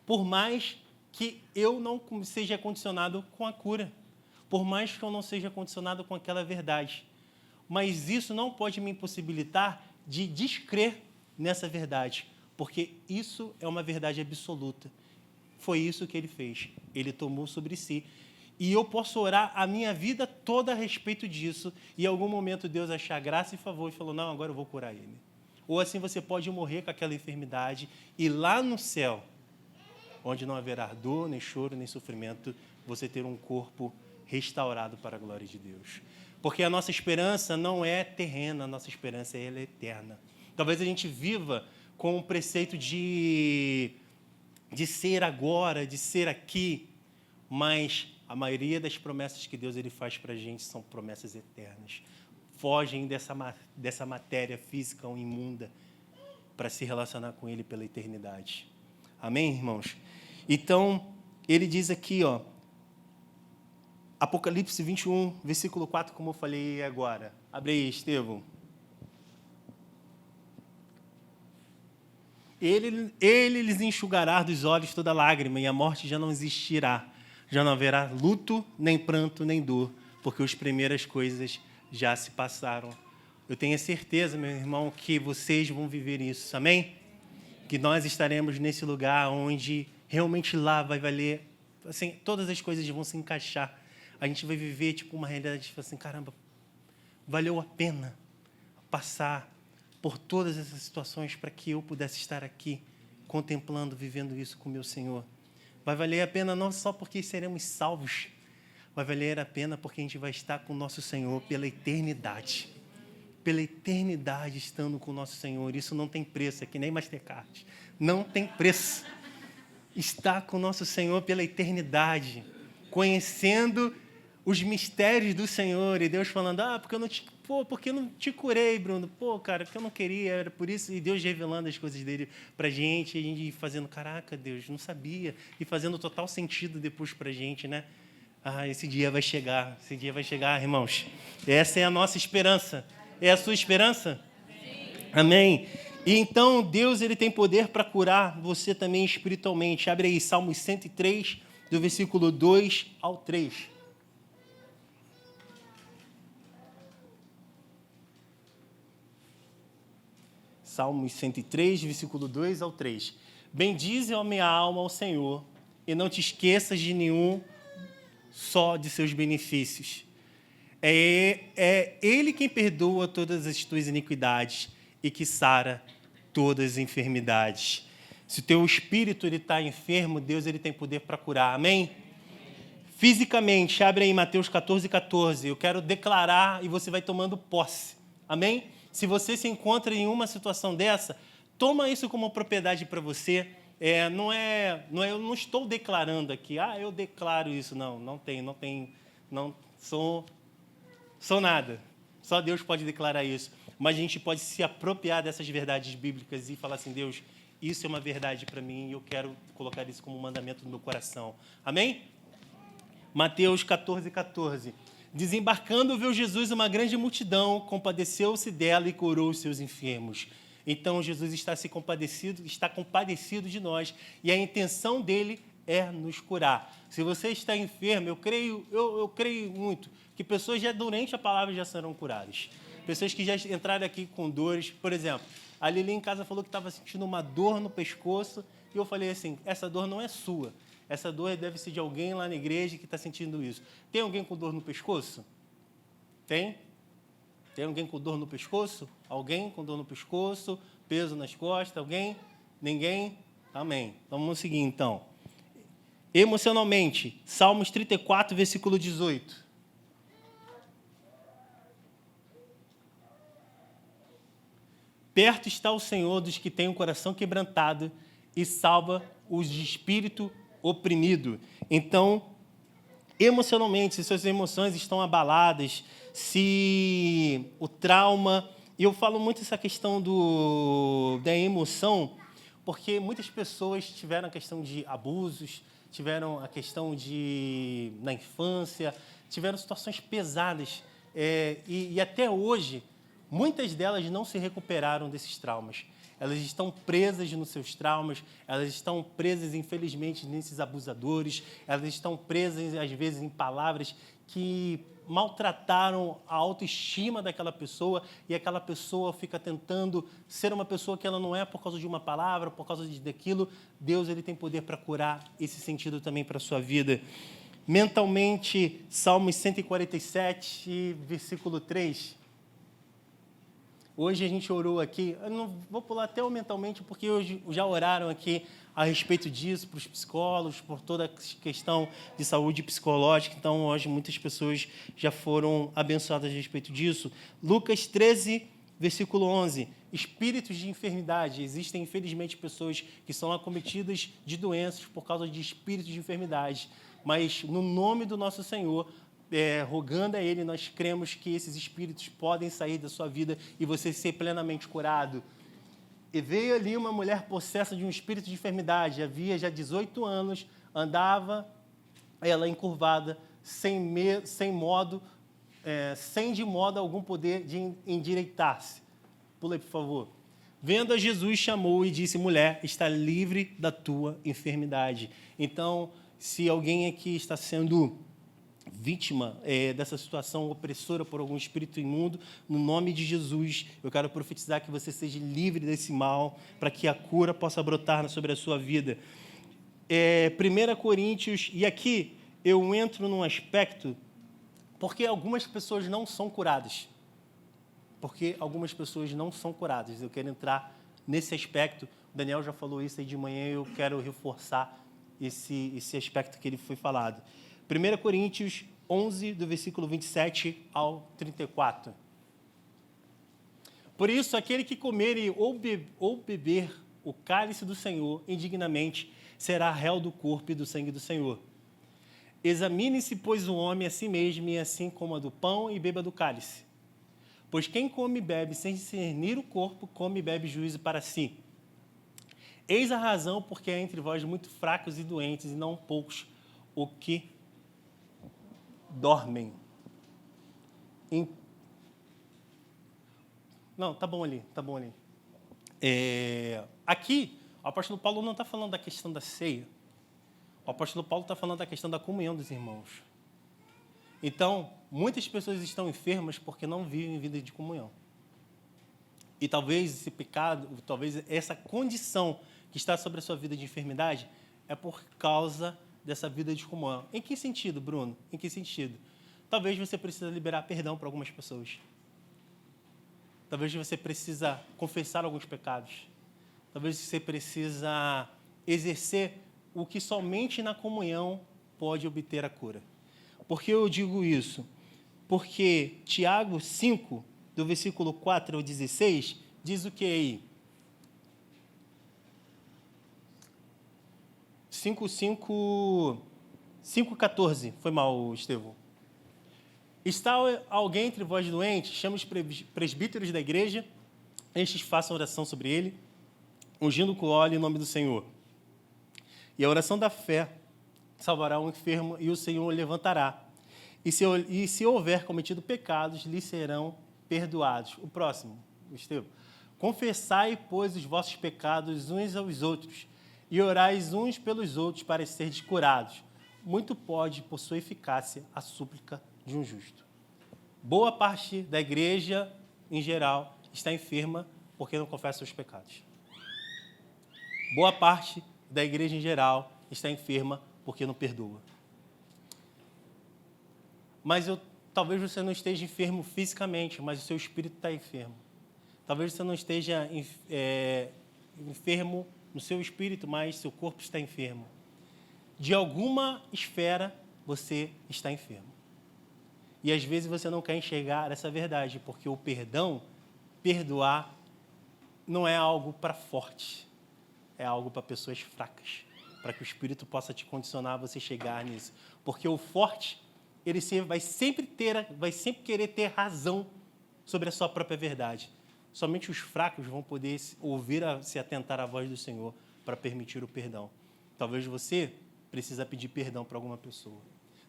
Por mais que eu não seja condicionado com a cura, por mais que eu não seja condicionado com aquela verdade, mas isso não pode me impossibilitar de descrer nessa verdade, porque isso é uma verdade absoluta. Foi isso que Ele fez. Ele tomou sobre si. E eu posso orar a minha vida toda a respeito disso, e em algum momento Deus achar graça e favor e falou, não, agora eu vou curar ele. Ou assim você pode morrer com aquela enfermidade e lá no céu, onde não haverá dor, nem choro, nem sofrimento, você ter um corpo restaurado para a glória de Deus. Porque a nossa esperança não é terrena, a nossa esperança é eterna. Talvez a gente viva com o preceito de ser agora, de ser aqui, mas a maioria das promessas que Deus ele faz para a gente são promessas eternas. Fogem dessa matéria física ou imunda para se relacionar com Ele pela eternidade. Amém, irmãos? Então, ele diz aqui, Apocalipse 21, versículo 4, como eu falei agora. Abre aí, Estevão. Ele lhes enxugará dos olhos toda lágrima, e a morte já não existirá. Já não haverá luto, nem pranto, nem dor, porque as primeiras coisas já se passaram. Eu tenho certeza, meu irmão, que vocês vão viver isso, amém? Que nós estaremos nesse lugar onde realmente lá vai valer, assim, todas as coisas vão se encaixar. A gente vai viver tipo uma realidade, tipo assim, caramba, valeu a pena passar por todas essas situações para que eu pudesse estar aqui, contemplando, vivendo isso com o meu Senhor. Vai valer a pena não só porque seremos salvos, vai valer a pena porque a gente vai estar com o nosso Senhor pela eternidade. Pela eternidade estando com o nosso Senhor. Isso não tem preço, é que nem Mastercard. Não tem preço. Estar com o nosso Senhor pela eternidade, conhecendo os mistérios do Senhor, e Deus falando, porque eu não te curei, Bruno? Cara, porque eu não queria, era por isso, e Deus revelando as coisas dele pra gente, e a gente fazendo, caraca, Deus, não sabia, e fazendo total sentido depois pra gente, né? Esse dia vai chegar, irmãos. Essa é a nossa esperança. É a sua esperança? Sim. Amém? E então, Deus ele tem poder para curar você também espiritualmente. Abre aí, Salmos 103, do versículo 2 ao 3. Salmos 103, versículo 2 ao 3. Bendize a minha alma ao Senhor, e não te esqueças de nenhum só de seus benefícios. É Ele quem perdoa todas as tuas iniquidades e que sara todas as enfermidades. Se o teu espírito está enfermo, Deus ele tem poder para curar. Amém? Fisicamente, abre aí Mateus 14, 14. Eu quero declarar e você vai tomando posse. Amém? Se você se encontra em uma situação dessa, toma isso como propriedade para você. Eu não estou declarando aqui, eu declaro isso. Não sou nada. Só Deus pode declarar isso. Mas a gente pode se apropriar dessas verdades bíblicas e falar assim, Deus, isso é uma verdade para mim e eu quero colocar isso como um mandamento no meu coração. Amém? Mateus 14, 14. Desembarcando, viu Jesus uma grande multidão, compadeceu-se dela e curou os seus enfermos. Então, Jesus está compadecido de nós e a intenção dele é nos curar. Se você está enfermo, eu creio muito que pessoas já durante a palavra já serão curadas. Pessoas que já entraram aqui com dores. Por exemplo, a Lili em casa falou que estava sentindo uma dor no pescoço e eu falei assim, essa dor não é sua. Essa dor deve ser de alguém lá na igreja que está sentindo isso. Tem alguém com dor no pescoço? Tem? Tem alguém com dor no pescoço? Alguém com dor no pescoço? Peso nas costas? Alguém? Ninguém? Amém. Então, vamos seguir, então. Emocionalmente, Salmos 34, versículo 18. Perto está o Senhor dos que têm o coração quebrantado e salva os de espírito oprimido. Então, emocionalmente, se suas emoções estão abaladas, se o trauma... E eu falo muito essa questão da emoção, porque muitas pessoas tiveram a questão de abusos, tiveram a questão de, na infância, tiveram situações pesadas. E até hoje, muitas delas não se recuperaram desses traumas. Elas estão presas nos seus traumas, elas estão presas, infelizmente, nesses abusadores, elas estão presas, às vezes, em palavras que maltrataram a autoestima daquela pessoa e aquela pessoa fica tentando ser uma pessoa que ela não é por causa de uma palavra, por causa daquilo. Deus, ele tem poder para curar esse sentido também para a sua vida. Mentalmente, Salmos 147, versículo 3. Hoje a gente orou aqui, eu não vou pular até o mentalmente, porque hoje já oraram aqui a respeito disso, para os psicólogos, por toda a questão de saúde psicológica. Então, hoje muitas pessoas já foram abençoadas a respeito disso. Lucas 13, versículo 11. Espíritos de enfermidade. Existem, infelizmente, pessoas que são acometidas de doenças por causa de espíritos de enfermidade. Mas, no nome do nosso Senhor, rogando a Ele, nós cremos que esses espíritos podem sair da sua vida e você ser plenamente curado. E veio ali uma mulher possessa de um espírito de enfermidade, havia já 18 anos, andava ela encurvada, sem de modo algum poder de endireitar-se. Pula aí, por favor. Vendo a Jesus, chamou e disse: mulher, está livre da tua enfermidade. Então, se alguém aqui está sendo vítima dessa situação opressora por algum espírito imundo, no nome de Jesus, eu quero profetizar que você seja livre desse mal, para que a cura possa brotar sobre a sua vida. 1 Coríntios, e aqui eu entro num aspecto, porque algumas pessoas não são curadas. Eu quero entrar nesse aspecto. O Daniel já falou isso aí de manhã, eu quero reforçar esse aspecto que ele foi falado. 1 Coríntios 11, do versículo 27 ao 34. Por isso, aquele que comer ou beber o cálice do Senhor indignamente será réu do corpo e do sangue do Senhor. Examine-se, pois, o homem a si mesmo, e assim coma do pão e beba do cálice. Pois quem come e bebe sem discernir o corpo, come e bebe juízo para si. Eis a razão porque há entre vós muito fracos e doentes, e não poucos o que dormem. Não, tá bom ali. Aqui, o apóstolo Paulo não está falando da questão da ceia. O apóstolo Paulo está falando da questão da comunhão dos irmãos. Então, muitas pessoas estão enfermas porque não vivem vida de comunhão. E talvez esse pecado, talvez essa condição que está sobre a sua vida de enfermidade é por causa dessa vida de comunhão. Em que sentido, Bruno? Em que sentido? Talvez você precisa liberar perdão para algumas pessoas. Talvez você precisa confessar alguns pecados. Talvez você precisa exercer o que somente na comunhão pode obter a cura. Por que eu digo isso? Porque Tiago 5, do versículo 4 ao 16, diz o que aí? 5:14. Foi mal, Estevão. Está alguém entre vós doente? Chama os presbíteros da igreja, estes façam oração sobre ele, ungindo com óleo em nome do Senhor. E a oração da fé salvará o enfermo, e o Senhor o levantará. E se houver cometido pecados, lhe serão perdoados. O próximo, Estevão. Confessai, pois, os vossos pecados uns aos outros, e orais uns pelos outros para serdes curados. Muito pode, por sua eficácia, a súplica de um justo. Boa parte da igreja, em geral, está enferma porque não confessa os pecados. Boa parte da igreja, em geral, está enferma porque não perdoa. Mas talvez você não esteja enfermo fisicamente, mas o seu espírito está enfermo. Talvez você não esteja enfermo no seu espírito, mas seu corpo está enfermo. De alguma esfera você está enfermo. E às vezes você não quer enxergar essa verdade, porque o perdão, perdoar, não é algo para fortes, é algo para pessoas fracas, para que o Espírito possa te condicionar a você chegar nisso. Porque o forte, ele vai sempre querer ter razão sobre a sua própria verdade. Somente os fracos vão poder ouvir, se atentar à voz do Senhor para permitir o perdão. Talvez você precisa pedir perdão para alguma pessoa.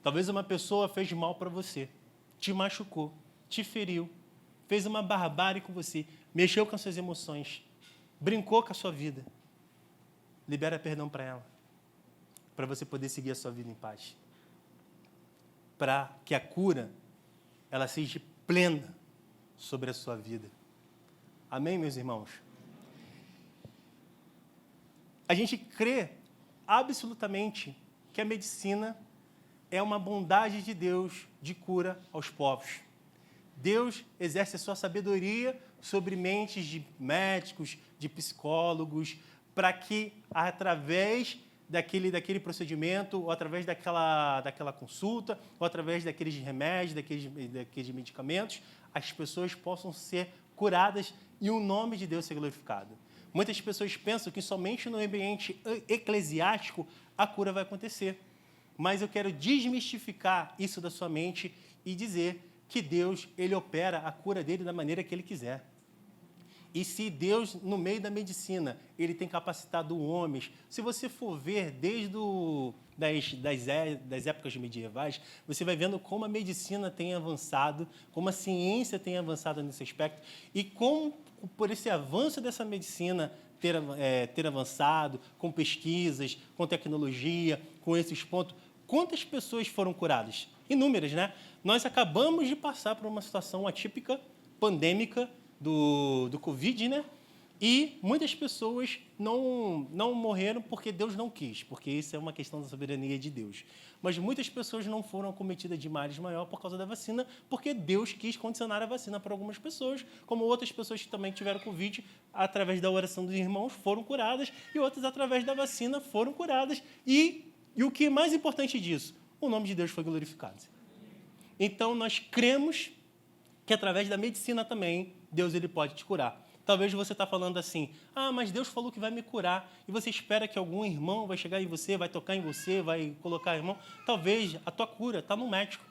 Talvez uma pessoa fez mal para você, te machucou, te feriu, fez uma barbárie com você, mexeu com as suas emoções, brincou com a sua vida. Libera perdão para ela, para você poder seguir a sua vida em paz. Para que a cura, ela seja plena sobre a sua vida. Amém, meus irmãos? A gente crê absolutamente que a medicina é uma bondade de Deus de cura aos povos. Deus exerce a sua sabedoria sobre mentes de médicos, de psicólogos, para que, através daquele procedimento, ou através daquela consulta, ou através daqueles remédios, daqueles medicamentos, as pessoas possam ser curadas e o nome de Deus ser glorificado. Muitas pessoas pensam que somente no ambiente eclesiástico a cura vai acontecer. Mas eu quero desmistificar isso da sua mente e dizer que Deus, Ele opera a cura dele da maneira que Ele quiser. E se Deus, no meio da medicina, Ele tem capacitado homens, se você for ver desde das épocas medievais, você vai vendo como a medicina tem avançado, como a ciência tem avançado nesse aspecto, e como, por esse avanço dessa medicina ter avançado, com pesquisas, com tecnologia, com esses pontos, quantas pessoas foram curadas? Inúmeras, né? Nós acabamos de passar por uma situação atípica, pandêmica, do Covid, né? E muitas pessoas não morreram porque Deus não quis, porque isso é uma questão da soberania de Deus. Mas muitas pessoas não foram acometidas de males maior por causa da vacina, porque Deus quis condicionar a vacina para algumas pessoas, como outras pessoas que também tiveram Covid, através da oração dos irmãos, foram curadas, e outras, através da vacina, foram curadas. E o que é mais importante disso? O nome de Deus foi glorificado. Então, nós cremos que, através da medicina também, Deus ele pode te curar. Talvez você está falando assim, mas Deus falou que vai me curar, e você espera que algum irmão vai chegar em você, vai tocar em você, vai colocar irmão. Talvez a tua cura está no médico,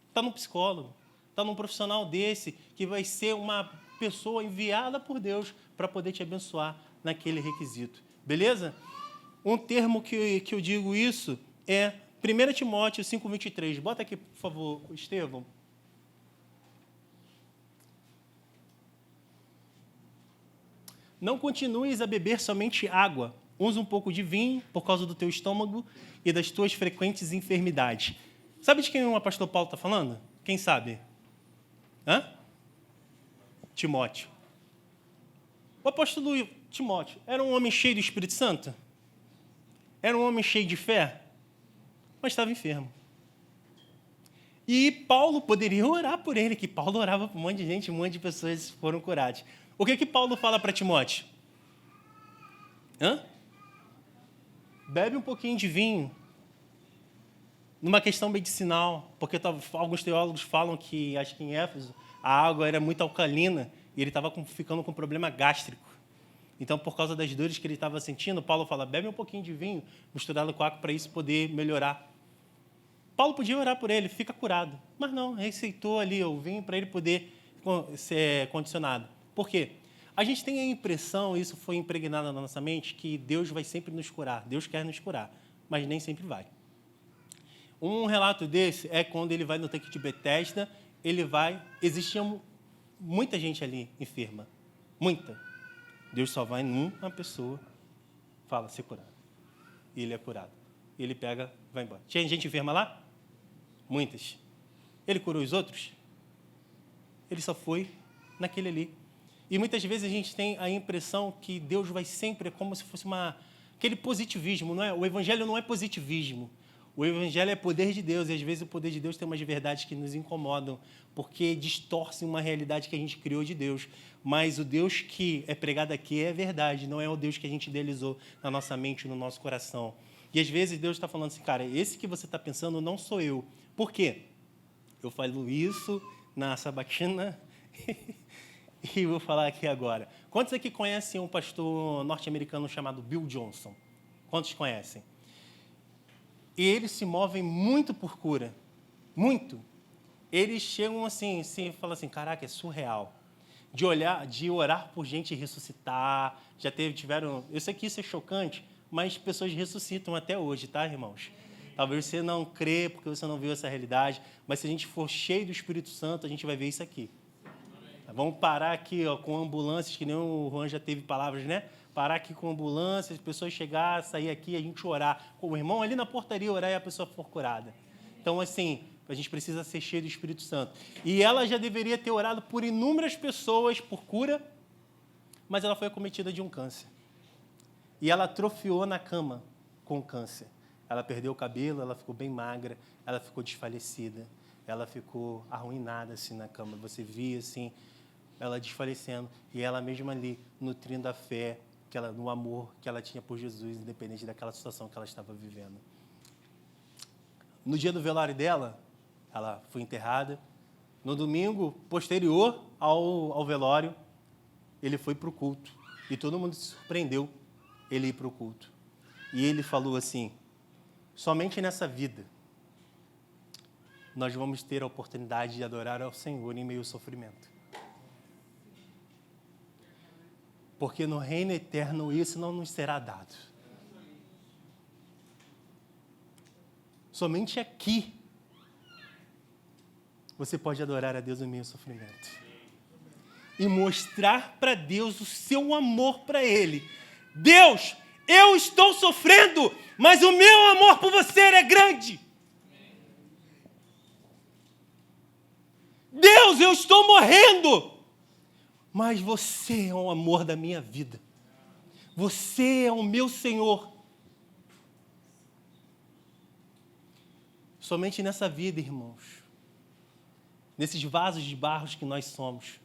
está no psicólogo, está num profissional desse, que vai ser uma pessoa enviada por Deus para poder te abençoar naquele requisito. Beleza? Um termo que eu digo isso é 1 Timóteo 5,23. Bota aqui, por favor, Estevão. Não continues a beber somente água. Use um pouco de vinho por causa do teu estômago e das tuas frequentes enfermidades. Sabe de quem o apóstolo Paulo está falando? Quem sabe? Timóteo. O apóstolo Timóteo era um homem cheio do Espírito Santo? Era um homem cheio de fé? Mas estava enfermo. E Paulo poderia orar por ele, que Paulo orava por um monte de gente, um monte de pessoas foram curadas. O que Paulo fala para Timóteo? Bebe um pouquinho de vinho. Numa questão medicinal, porque alguns teólogos falam que, acho que em Éfeso, a água era muito alcalina e ele estava ficando com problema gástrico. Então, por causa das dores que ele estava sentindo, Paulo fala, bebe um pouquinho de vinho misturado com água para isso poder melhorar. Paulo podia orar por ele, fica curado. Mas não, receitou ali o vinho para ele poder ser condicionado. Por quê? A gente tem a impressão, isso foi impregnado na nossa mente, que Deus vai sempre nos curar. Deus quer nos curar, mas nem sempre vai. Um relato desse é quando ele vai no tanque de Betesda, existia muita gente ali enferma. Muita. Deus só vai numa pessoa, fala, ser curado. E ele é curado. Ele pega, vai embora. Tinha gente enferma lá? Muitas. Ele curou os outros? Ele só foi naquele ali. E muitas vezes a gente tem a impressão que Deus vai sempre, como se fosse aquele positivismo, não é? O evangelho não é positivismo. O evangelho é poder de Deus, e às vezes o poder de Deus tem umas verdades que nos incomodam, porque distorcem uma realidade que a gente criou de Deus. Mas o Deus que é pregado aqui é verdade, não é o Deus que a gente idealizou na nossa mente, no nosso coração. E às vezes Deus está falando assim, cara, esse que você está pensando não sou eu. Por quê? Eu falo isso na sabatina e vou falar aqui agora. Quantos aqui conhecem um pastor norte-americano chamado Bill Johnson? Quantos conhecem? E eles se movem muito por cura. Muito. Eles chegam assim, falam assim, caraca, é surreal. De orar por gente ressuscitar. Tiveram... Eu sei que isso é chocante, mas pessoas ressuscitam até hoje, tá, irmãos? Talvez você não crê porque você não viu essa realidade, mas se a gente for cheio do Espírito Santo, a gente vai ver isso aqui. Vamos parar aqui com ambulâncias, que nem o Juan já teve palavras, né? Parar aqui com ambulâncias, as pessoas chegar, sair aqui, a gente orar. Com o irmão ali na portaria orar e a pessoa for curada. Então, assim, a gente precisa ser cheio do Espírito Santo. E ela já deveria ter orado por inúmeras pessoas por cura, mas ela foi acometida de um câncer. E ela atrofiou na cama com o câncer. Ela perdeu o cabelo, ela ficou bem magra, ela ficou desfalecida, ela ficou arruinada assim na cama. Você via assim, ela desfalecendo e ela mesma ali nutrindo a fé, no amor que ela tinha por Jesus, independente daquela situação que ela estava vivendo. No dia do velório dela, ela foi enterrada. No domingo posterior ao velório, ele foi para o culto e todo mundo se surpreendeu ele ir para o culto. E ele falou assim: somente nessa vida nós vamos ter a oportunidade de adorar ao Senhor em meio ao sofrimento. Porque no reino eterno isso não nos será dado. Somente aqui você pode adorar a Deus em meio ao sofrimento. E mostrar para Deus o seu amor para Ele. Deus, eu estou sofrendo, mas o meu amor por você é grande. Deus, eu estou morrendo, mas você é o amor da minha vida. Você é o meu Senhor. Somente nessa vida, irmãos, nesses vasos de barro que nós somos,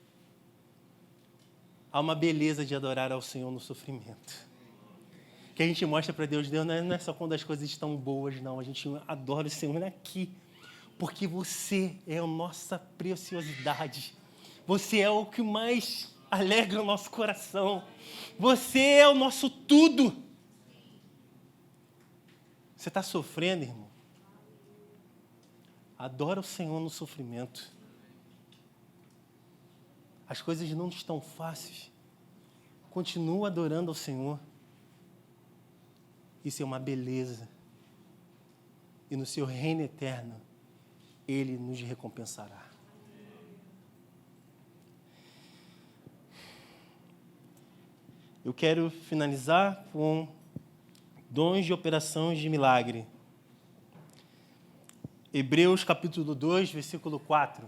há uma beleza de adorar ao Senhor no sofrimento. Que a gente mostra para Deus, Deus não é só quando as coisas estão boas, não. A gente adora o Senhor aqui, porque você é a nossa preciosidade. Você é o que mais alegra o nosso coração. Você é o nosso tudo. Você está sofrendo, irmão? Adora o Senhor no sofrimento. As coisas não estão fáceis. Continua adorando ao Senhor. Isso é uma beleza. E no seu reino eterno, Ele nos recompensará. Eu quero finalizar com dons de operações de milagre. Hebreus capítulo 2, versículo 4.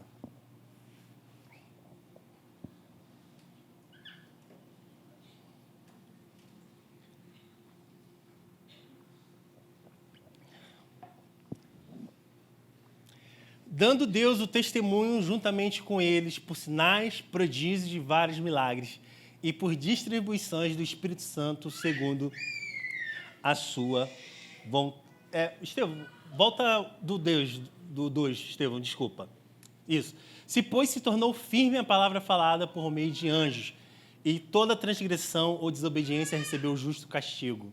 Dando Deus o testemunho juntamente com eles por sinais, prodígios e vários milagres, e por distribuições do Espírito Santo segundo a sua vontade. Estevão, volta do 2, Estevão, desculpa. Isso. Pois se tornou firme a palavra falada por meio de anjos, e toda transgressão ou desobediência recebeu o justo castigo.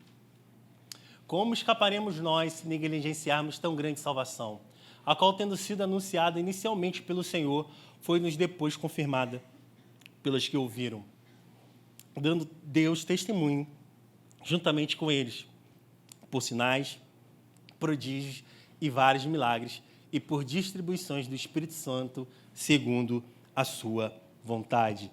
Como escaparemos nós se negligenciarmos tão grande salvação, a qual, tendo sido anunciada inicialmente pelo Senhor, foi-nos depois confirmada pelos que ouviram, dando Deus testemunho, juntamente com eles, por sinais, prodígios e vários milagres, e por distribuições do Espírito Santo, segundo a sua vontade.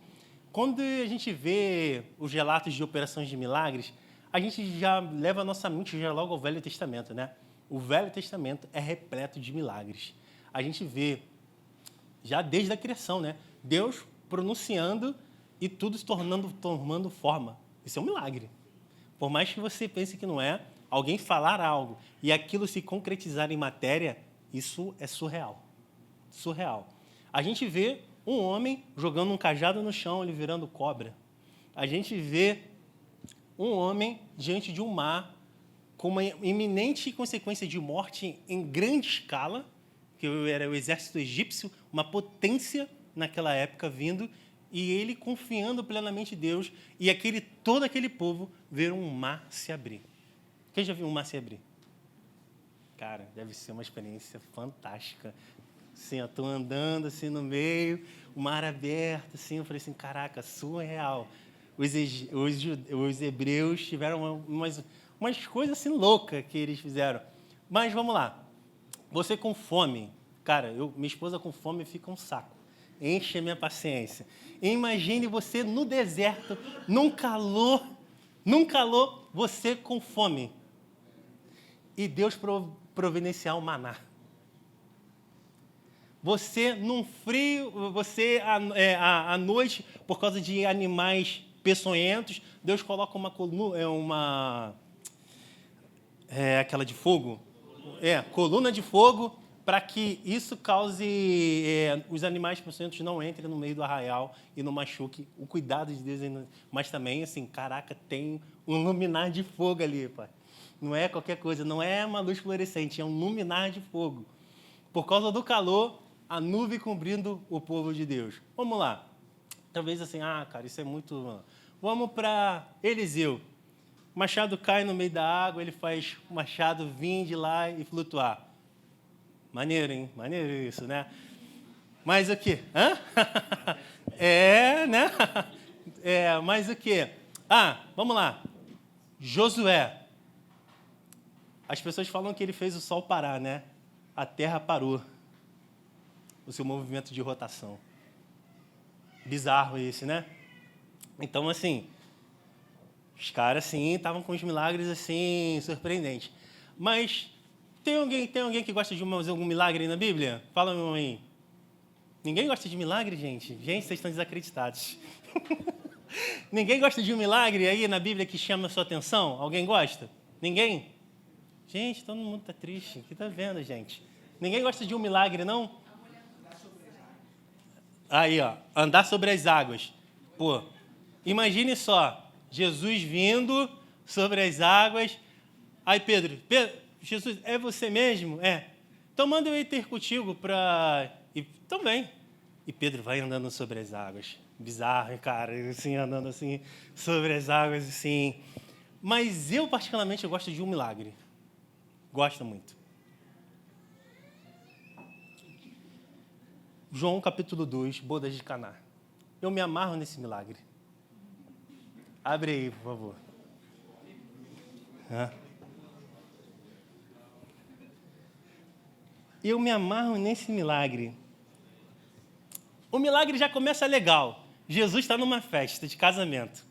Quando a gente vê os relatos de operações de milagres, a gente já leva a nossa mente já logo ao Velho Testamento, né? O Velho Testamento é repleto de milagres. A gente vê, já desde a criação, né? Deus pronunciando e tudo se tomando forma. Isso é um milagre. Por mais que você pense que não é, alguém falar algo e aquilo se concretizar em matéria, isso é surreal. Surreal. A gente vê um homem jogando um cajado no chão, ele virando cobra. A gente vê um homem diante de um mar com uma iminente consequência de morte em grande escala, que era o exército egípcio, uma potência naquela época vindo, e ele confiando plenamente em Deus, e todo aquele povo ver um mar se abrir. Quem já viu um mar se abrir? Cara, deve ser uma experiência fantástica. Assim, eu estou andando assim no meio, o mar aberto, assim, eu falei assim, caraca, surreal. Os hebreus tiveram umas coisas assim loucas que eles fizeram. Mas vamos lá. Você com fome, cara, minha esposa com fome fica um saco. Enche a minha paciência. Imagine você no deserto, num calor, você com fome. E Deus providenciar o maná. Você num frio, você à noite, por causa de animais peçonhentos, Deus coloca uma coluna, aquela de fogo, coluna de fogo, para que isso cause, os animais peçonhentos não entrem no meio do arraial e não machuque. O cuidado de Deus, mas também, assim, caraca, tem um luminar de fogo ali, pai. Não é qualquer coisa, não é uma luz fluorescente, é um luminar de fogo. Por causa do calor, a nuvem cobrindo o povo de Deus. Vamos lá. Talvez assim, cara, isso é muito... Vamos para Eliseu. O machado cai no meio da água, ele faz o machado vir de lá e flutuar. Maneiro, hein? Maneiro isso, né? Mas o quê? Né? Mas o quê? Vamos lá. Josué. As pessoas falam que ele fez o sol parar, né? A terra parou. O seu movimento de rotação. Bizarro esse, né? Então, assim, os caras, assim, estavam com os milagres, assim, surpreendentes. Mas tem alguém que gosta de fazer algum milagre aí na Bíblia? Fala, meu aí. Ninguém gosta de milagre, gente? Gente, vocês estão desacreditados. Ninguém gosta de um milagre aí na Bíblia que chama a sua atenção? Alguém gosta? Ninguém? Gente, todo mundo está triste. O que está vendo, gente? Ninguém gosta de um milagre, não? Aí, ó, andar sobre as águas. Pô, imagine só, Jesus vindo sobre as águas. Aí Pedro, Jesus, é você mesmo? Então manda eu ir ter contigo para... E também. E Pedro vai andando sobre as águas. Bizarro, cara, assim, andando assim sobre as águas, assim. Mas eu, particularmente, gosto de um milagre. Gosto muito. João, capítulo 2, bodas de Caná. Eu me amarro nesse milagre. Abre aí, por favor. Eu me amarro nesse milagre. O milagre já começa legal. Jesus está numa festa de casamento.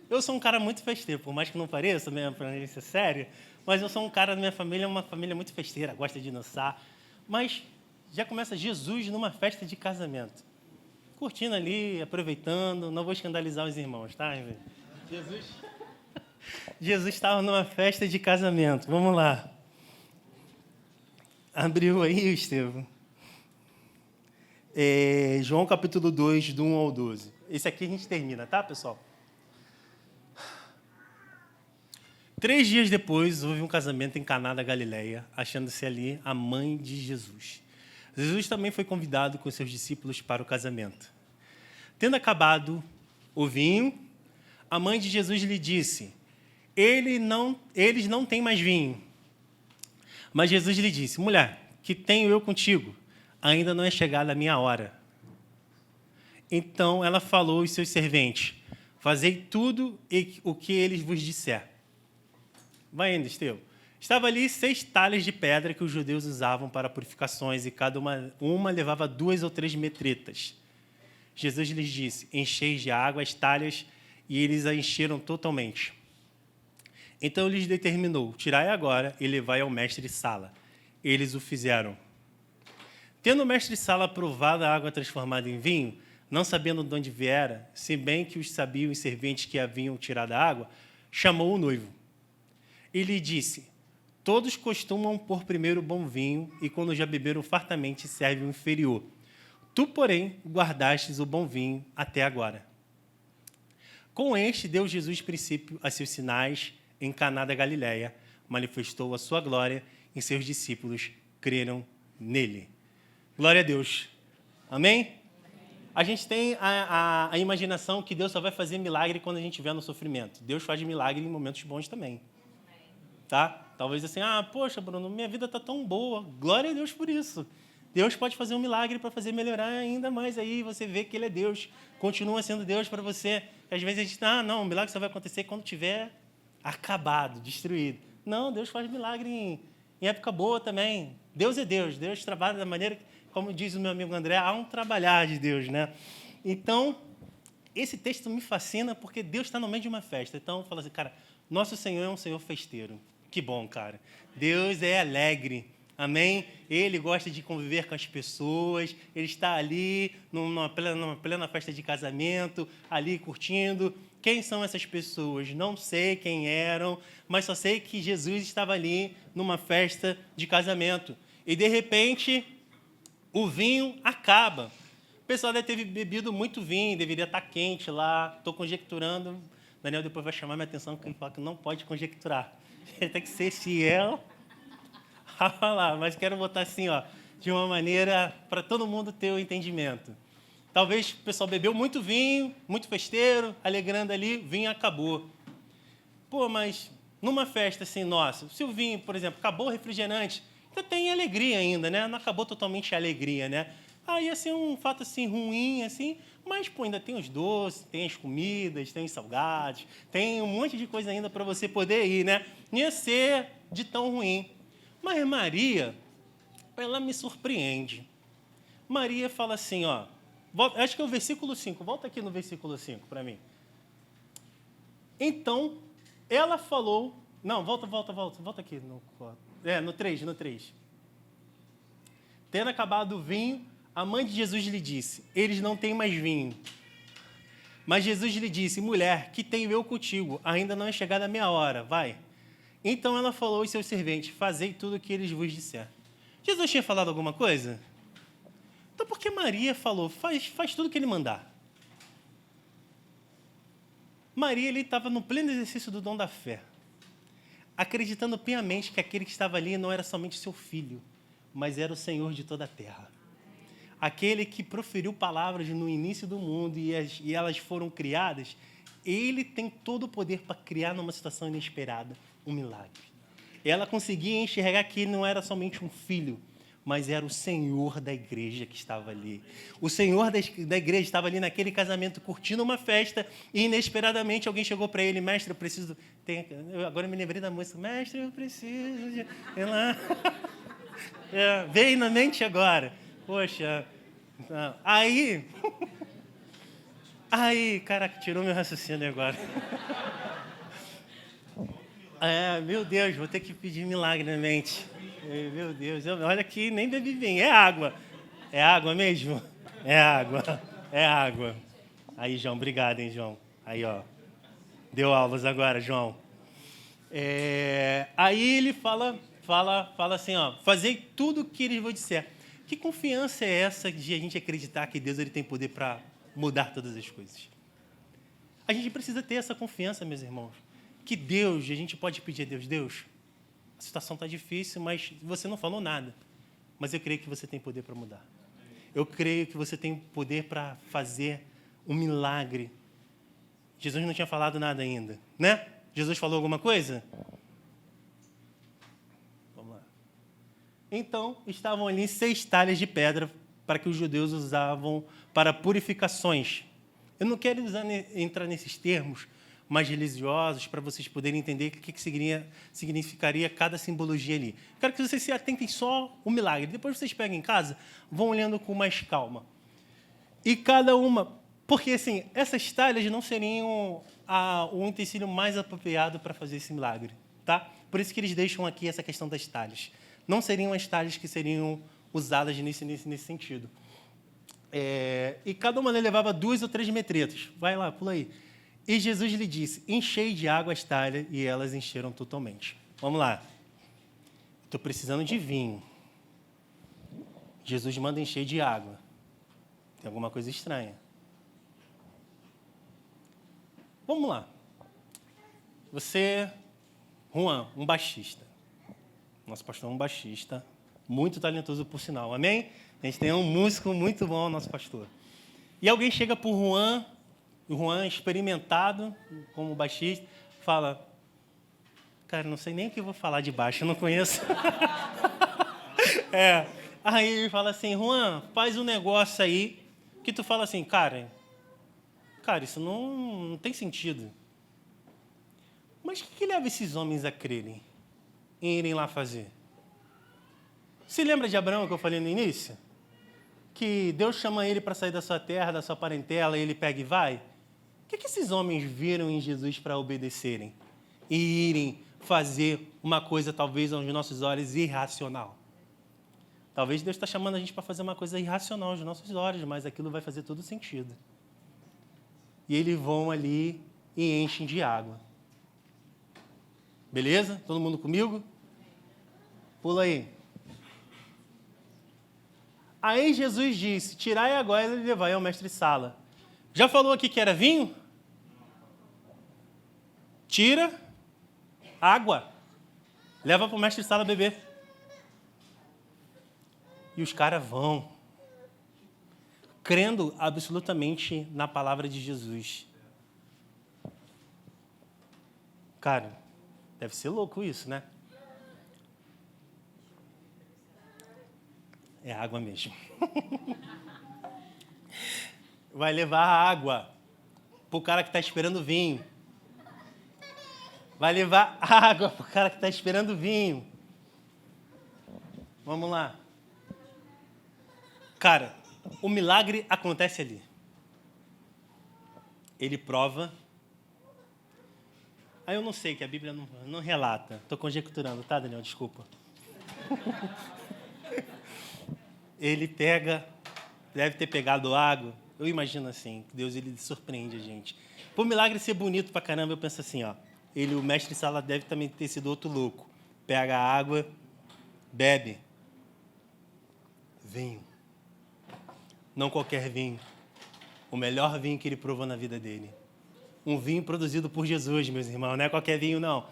Eu sou um cara muito festeiro, por mais que não pareça, minha aparência é séria, mas eu sou um cara da minha família, uma família muito festeira, gosta de dançar. Mas já começa Jesus numa festa de casamento. Curtindo ali, aproveitando, não vou escandalizar os irmãos, tá? Jesus estava numa festa de casamento. Vamos lá. Abriu aí, Estevão. João capítulo 2, do 1 ao 12. Esse aqui a gente termina, tá, pessoal? 3 dias depois, houve um casamento em Caná da Galileia, achando-se ali a mãe de Jesus. Jesus também foi convidado com seus discípulos para o casamento. Tendo acabado o vinho, a mãe de Jesus lhe disse, eles não têm mais vinho. Mas Jesus lhe disse, mulher, que tenho eu contigo? Ainda não é chegada a minha hora. Então ela falou aos seus serventes, fazei tudo o que eles vos disser. Vai indo, Estevão. Estava ali 6 talhas de pedra que os judeus usavam para purificações, e cada uma levava 2 ou 3 metretas. Jesus lhes disse, encheis de água as talhas, e eles a encheram totalmente. Então lhes determinou, tirai agora e levai ao mestre-sala. Eles o fizeram. Tendo o mestre-sala provado a água transformada em vinho, não sabendo de onde viera, se bem que os sabiam os serventes que haviam tirado a água, chamou o noivo. e lhe disse: todos costumam pôr primeiro o bom vinho, e quando já beberam fartamente, serve o inferior. Tu, porém, guardastes o bom vinho até agora. Com este deu Jesus princípio a seus sinais em Caná da Galileia, manifestou a sua glória e seus discípulos creram nele. Glória a Deus. Amém? A gente tem a imaginação que Deus só vai fazer milagre quando a gente estiver no sofrimento. Deus faz milagre em momentos bons também. Tá? Talvez assim, poxa, Bruno, minha vida está tão boa. Glória a Deus por isso. Deus pode fazer um milagre para fazer melhorar ainda mais. Aí você vê que Ele é Deus. Continua sendo Deus para você. Às vezes a gente, não, o milagre só vai acontecer quando tiver acabado, destruído. Não, Deus faz milagre em época boa também. Deus é Deus. Deus trabalha da maneira, como diz o meu amigo André, há um trabalhar de Deus, né? Então, esse texto me fascina porque Deus está no meio de uma festa. Então, fala assim, cara, nosso Senhor é um Senhor festeiro. Que bom, cara. Deus é alegre. Amém? Ele gosta de conviver com as pessoas, ele está ali numa plena festa de casamento, ali curtindo. Quem são essas pessoas? Não sei quem eram, mas só sei que Jesus estava ali numa festa de casamento. E, de repente, o vinho acaba. O pessoal deve ter bebido muito vinho, deveria estar quente lá. Estou conjecturando. Daniel depois vai chamar minha atenção, porque ele fala que não pode conjecturar. Tem que ser fiel. Lá, mas quero botar assim, de uma maneira para todo mundo ter o entendimento. Talvez o pessoal bebeu muito vinho, muito festeiro, alegrando ali, vinho acabou. Pô, mas numa festa assim, nossa, se o vinho, por exemplo, acabou o refrigerante, ainda tem alegria ainda, né? Não acabou totalmente a alegria, né? Ia ser um fato assim ruim, assim, mas pô, ainda tem os doces, tem as comidas, tem os salgados, tem um monte de coisa ainda para você poder ir, né? Não ia ser de tão ruim. Mas Maria, ela me surpreende. Maria fala assim, acho que é o versículo 5, volta aqui no versículo 5 para mim. Então, ela falou, não, volta aqui, no 3. Tendo acabado o vinho, a mãe de Jesus lhe disse, eles não têm mais vinho. Mas Jesus lhe disse, mulher, que tenho eu contigo? Ainda não é chegada a minha hora, vai. Então ela falou aos seus serventes, fazei tudo o que eles vos disser. Jesus tinha falado alguma coisa? Então por que Maria falou, faz tudo o que ele mandar? Maria estava no pleno exercício do dom da fé, acreditando piamente que aquele que estava ali não era somente seu filho, mas era o Senhor de toda a terra. Aquele que proferiu palavras no início do mundo e elas foram criadas, ele tem todo o poder para criar numa situação inesperada um milagre. Ela conseguia enxergar que ele não era somente um filho, mas era o Senhor da igreja que estava ali. O Senhor da igreja estava ali naquele casamento, curtindo uma festa, e inesperadamente alguém chegou para ele, mestre, eu preciso... Agora eu me lembrei da música, mestre, eu preciso de... veio na mente agora. Poxa, aí, caraca, tirou meu raciocínio agora. Meu Deus, vou ter que pedir milagre na mente. Meu Deus, olha aqui, nem bebi vinho, é água. É água mesmo? É água. Aí, João, obrigado, hein, João. Aí, deu aulas agora, João. Aí ele fala assim, fazei tudo o que eles vos disser. Que confiança é essa de a gente acreditar que Deus ele tem poder para mudar todas as coisas? A gente precisa ter essa confiança, meus irmãos. Que Deus, a gente pode pedir a Deus, a situação está difícil, mas você não falou nada. Mas eu creio que você tem poder para mudar. Eu creio que você tem poder para fazer um milagre. Jesus não tinha falado nada ainda, né? Jesus falou alguma coisa? Então, estavam ali 6 talhas de pedra para que os judeus usavam para purificações. Eu não quero entrar nesses termos mais religiosos para vocês poderem entender o que significaria cada simbologia ali. Quero que vocês se atentem só ao milagre. Depois vocês pegam em casa, vão olhando com mais calma. E cada uma... Porque, assim, essas talhas não seriam o utensílio mais apropriado para fazer esse milagre. Tá? Por isso que eles deixam aqui essa questão das talhas. Não seriam as talhas que seriam usadas nesse sentido. E cada uma levava 2 ou 3 metretas. Vai lá, pula aí. E Jesus lhe disse, enchei de água as talhas, e elas encheram totalmente. Vamos lá. Estou precisando de vinho. Jesus manda encher de água. Tem alguma coisa estranha. Vamos lá. Você, Juan, um baixista. Nosso pastor é um baixista, muito talentoso por sinal. Amém? A gente tem um músico muito bom, nosso pastor. E alguém chega para o Juan experimentado como baixista, fala, cara, não sei nem o que eu vou falar de baixo, eu não conheço. Aí ele fala assim, Juan, faz um negócio aí, que tu fala assim, cara, isso não tem sentido. Mas o que leva esses homens a crerem, em irem lá fazer? Se lembra de Abraão que eu falei no início? Que Deus chama ele para sair da sua terra, da sua parentela, e ele pega e vai? O que esses homens viram em Jesus para obedecerem? E irem fazer uma coisa, talvez, aos nossos olhos, irracional. Talvez Deus está chamando a gente para fazer uma coisa irracional aos nossos olhos, mas aquilo vai fazer todo sentido. E eles vão ali e enchem de água. Beleza? Todo mundo comigo? Pula aí. Aí Jesus disse, tirai agora e levai ao mestre-sala. Já falou aqui que era vinho? Tira água. Leva para o mestre-sala beber. E os caras vão, crendo absolutamente na palavra de Jesus. Cara, deve ser louco isso, né? É água mesmo. Vai levar a água para o cara que está esperando vinho. Vai levar água para o cara que está esperando vinho. Vamos lá. Cara, o milagre acontece ali. Ele prova. Aí eu não sei, que a Bíblia não relata. Estou conjecturando, tá, Daniel? Desculpa. Ele deve ter pegado água. Eu imagino assim, que Deus ele surpreende a gente. Por milagre ser bonito pra caramba, eu penso assim, ó. O mestre-sala deve também ter sido outro louco. Pega a água, bebe. Vinho. Não qualquer vinho. O melhor vinho que ele provou na vida dele. Um vinho produzido por Jesus, meus irmãos. Não é qualquer vinho, não.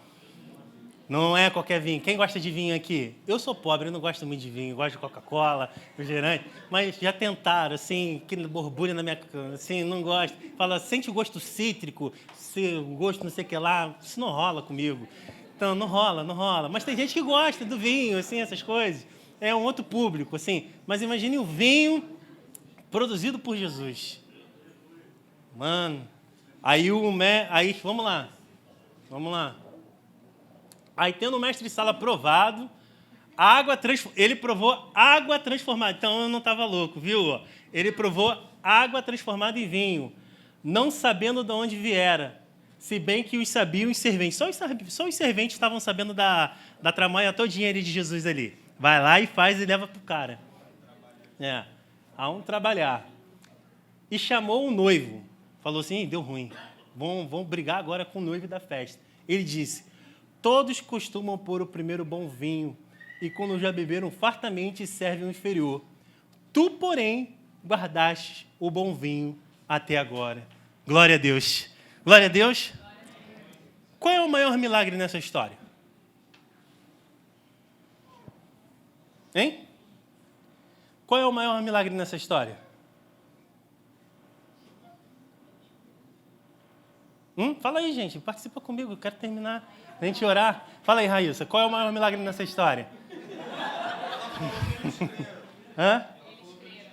Não é qualquer vinho. Quem gosta de vinho aqui? Eu sou pobre, eu não gosto muito de vinho. Eu gosto de Coca-Cola, refrigerante. Mas já tentaram, assim, que borbulha na minha... Assim, não gosto. Fala, sente o gosto cítrico, o gosto não sei o que lá. Isso não rola comigo. Então, não rola. Mas tem gente que gosta do vinho, assim, essas coisas. É um outro público, assim. Mas imagine o vinho produzido por Jesus. Mano. Aí, vamos lá. Aí, tendo o mestre-sala provado, ele provou água transformada. Então, eu não estava louco, viu? Ele provou água transformada em vinho, não sabendo de onde viera, se bem que os sabiam os serventes. Só os serventes estavam sabendo da tramanha todinha ali de Jesus ali. Vai lá e faz e leva para o cara. A um trabalhar. E chamou o noivo. Falou assim, deu ruim. Vão brigar agora com o noivo da festa. Ele disse, todos costumam pôr o primeiro bom vinho, e quando já beberam fartamente, servem o inferior. Tu, porém, guardaste o bom vinho até agora. Glória a Deus. Glória a Deus. Qual é o maior milagre nessa história? Hein? Qual é o maior milagre nessa história? Fala aí, gente. Participa comigo. Eu quero terminar. A gente orar. Fala aí, Raíssa. Qual é o maior milagre nessa história?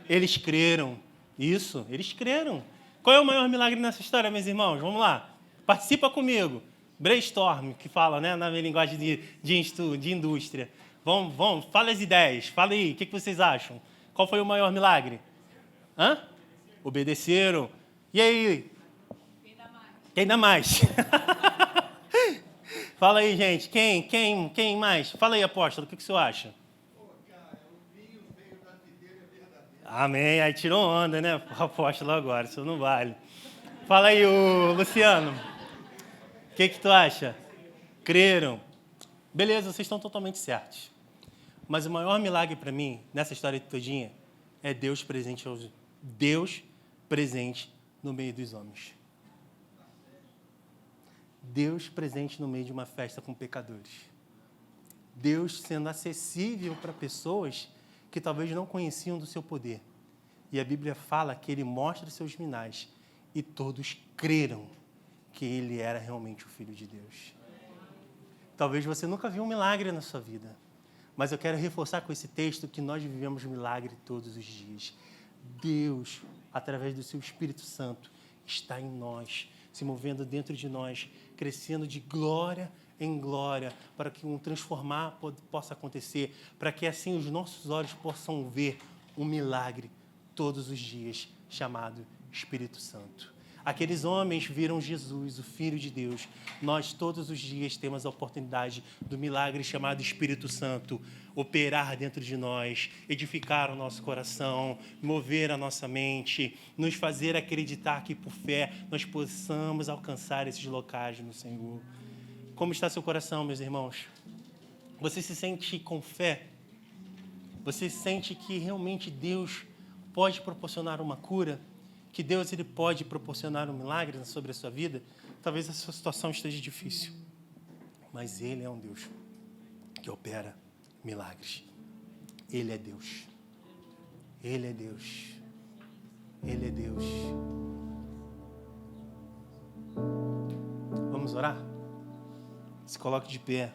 Eles creram. Isso, eles creram. Qual é o maior milagre nessa história, meus irmãos? Vamos lá. Participa comigo. Brainstorm, que fala, né, na minha linguagem de indústria. Vamos, fala as ideias. Fala aí, o que vocês acham? Qual foi o maior milagre? Obedeceram. E aí? Quem dá mais? Fala aí, gente. Quem mais? Fala aí, apóstolo. O que você acha? Amém. Aí tirou onda, né? O apóstolo agora. Isso não vale. Fala aí, Luciano. O que tu acha? Creram. Beleza, vocês estão totalmente certos. Mas o maior milagre para mim, nessa história todinha, é Deus presente no meio dos homens. Deus presente no meio de uma festa com pecadores. Deus sendo acessível para pessoas que talvez não conheciam do seu poder. E a Bíblia fala que ele mostra seus sinais e todos creram que ele era realmente o Filho de Deus. Talvez você nunca viu um milagre na sua vida, mas eu quero reforçar com esse texto que nós vivemos milagre todos os dias. Deus, através do seu Espírito Santo, está em nós, se movendo dentro de nós, crescendo de glória em glória, para que um transformar possa acontecer, para que assim os nossos olhos possam ver um milagre todos os dias, chamado Espírito Santo. Aqueles homens viram Jesus, o Filho de Deus. Nós, todos os dias, temos a oportunidade do milagre chamado Espírito Santo operar dentro de nós, edificar o nosso coração, mover a nossa mente, nos fazer acreditar que, por fé, nós possamos alcançar esses locais no Senhor. Como está seu coração, meus irmãos? Você se sente com fé? Você sente que realmente Deus pode proporcionar uma cura? Que Deus ele pode proporcionar um milagre sobre a sua vida? Talvez a sua situação esteja difícil, mas Ele é um Deus que opera milagres. Ele é Deus. Ele é Deus. Ele é Deus. Vamos orar? Se coloque de pé.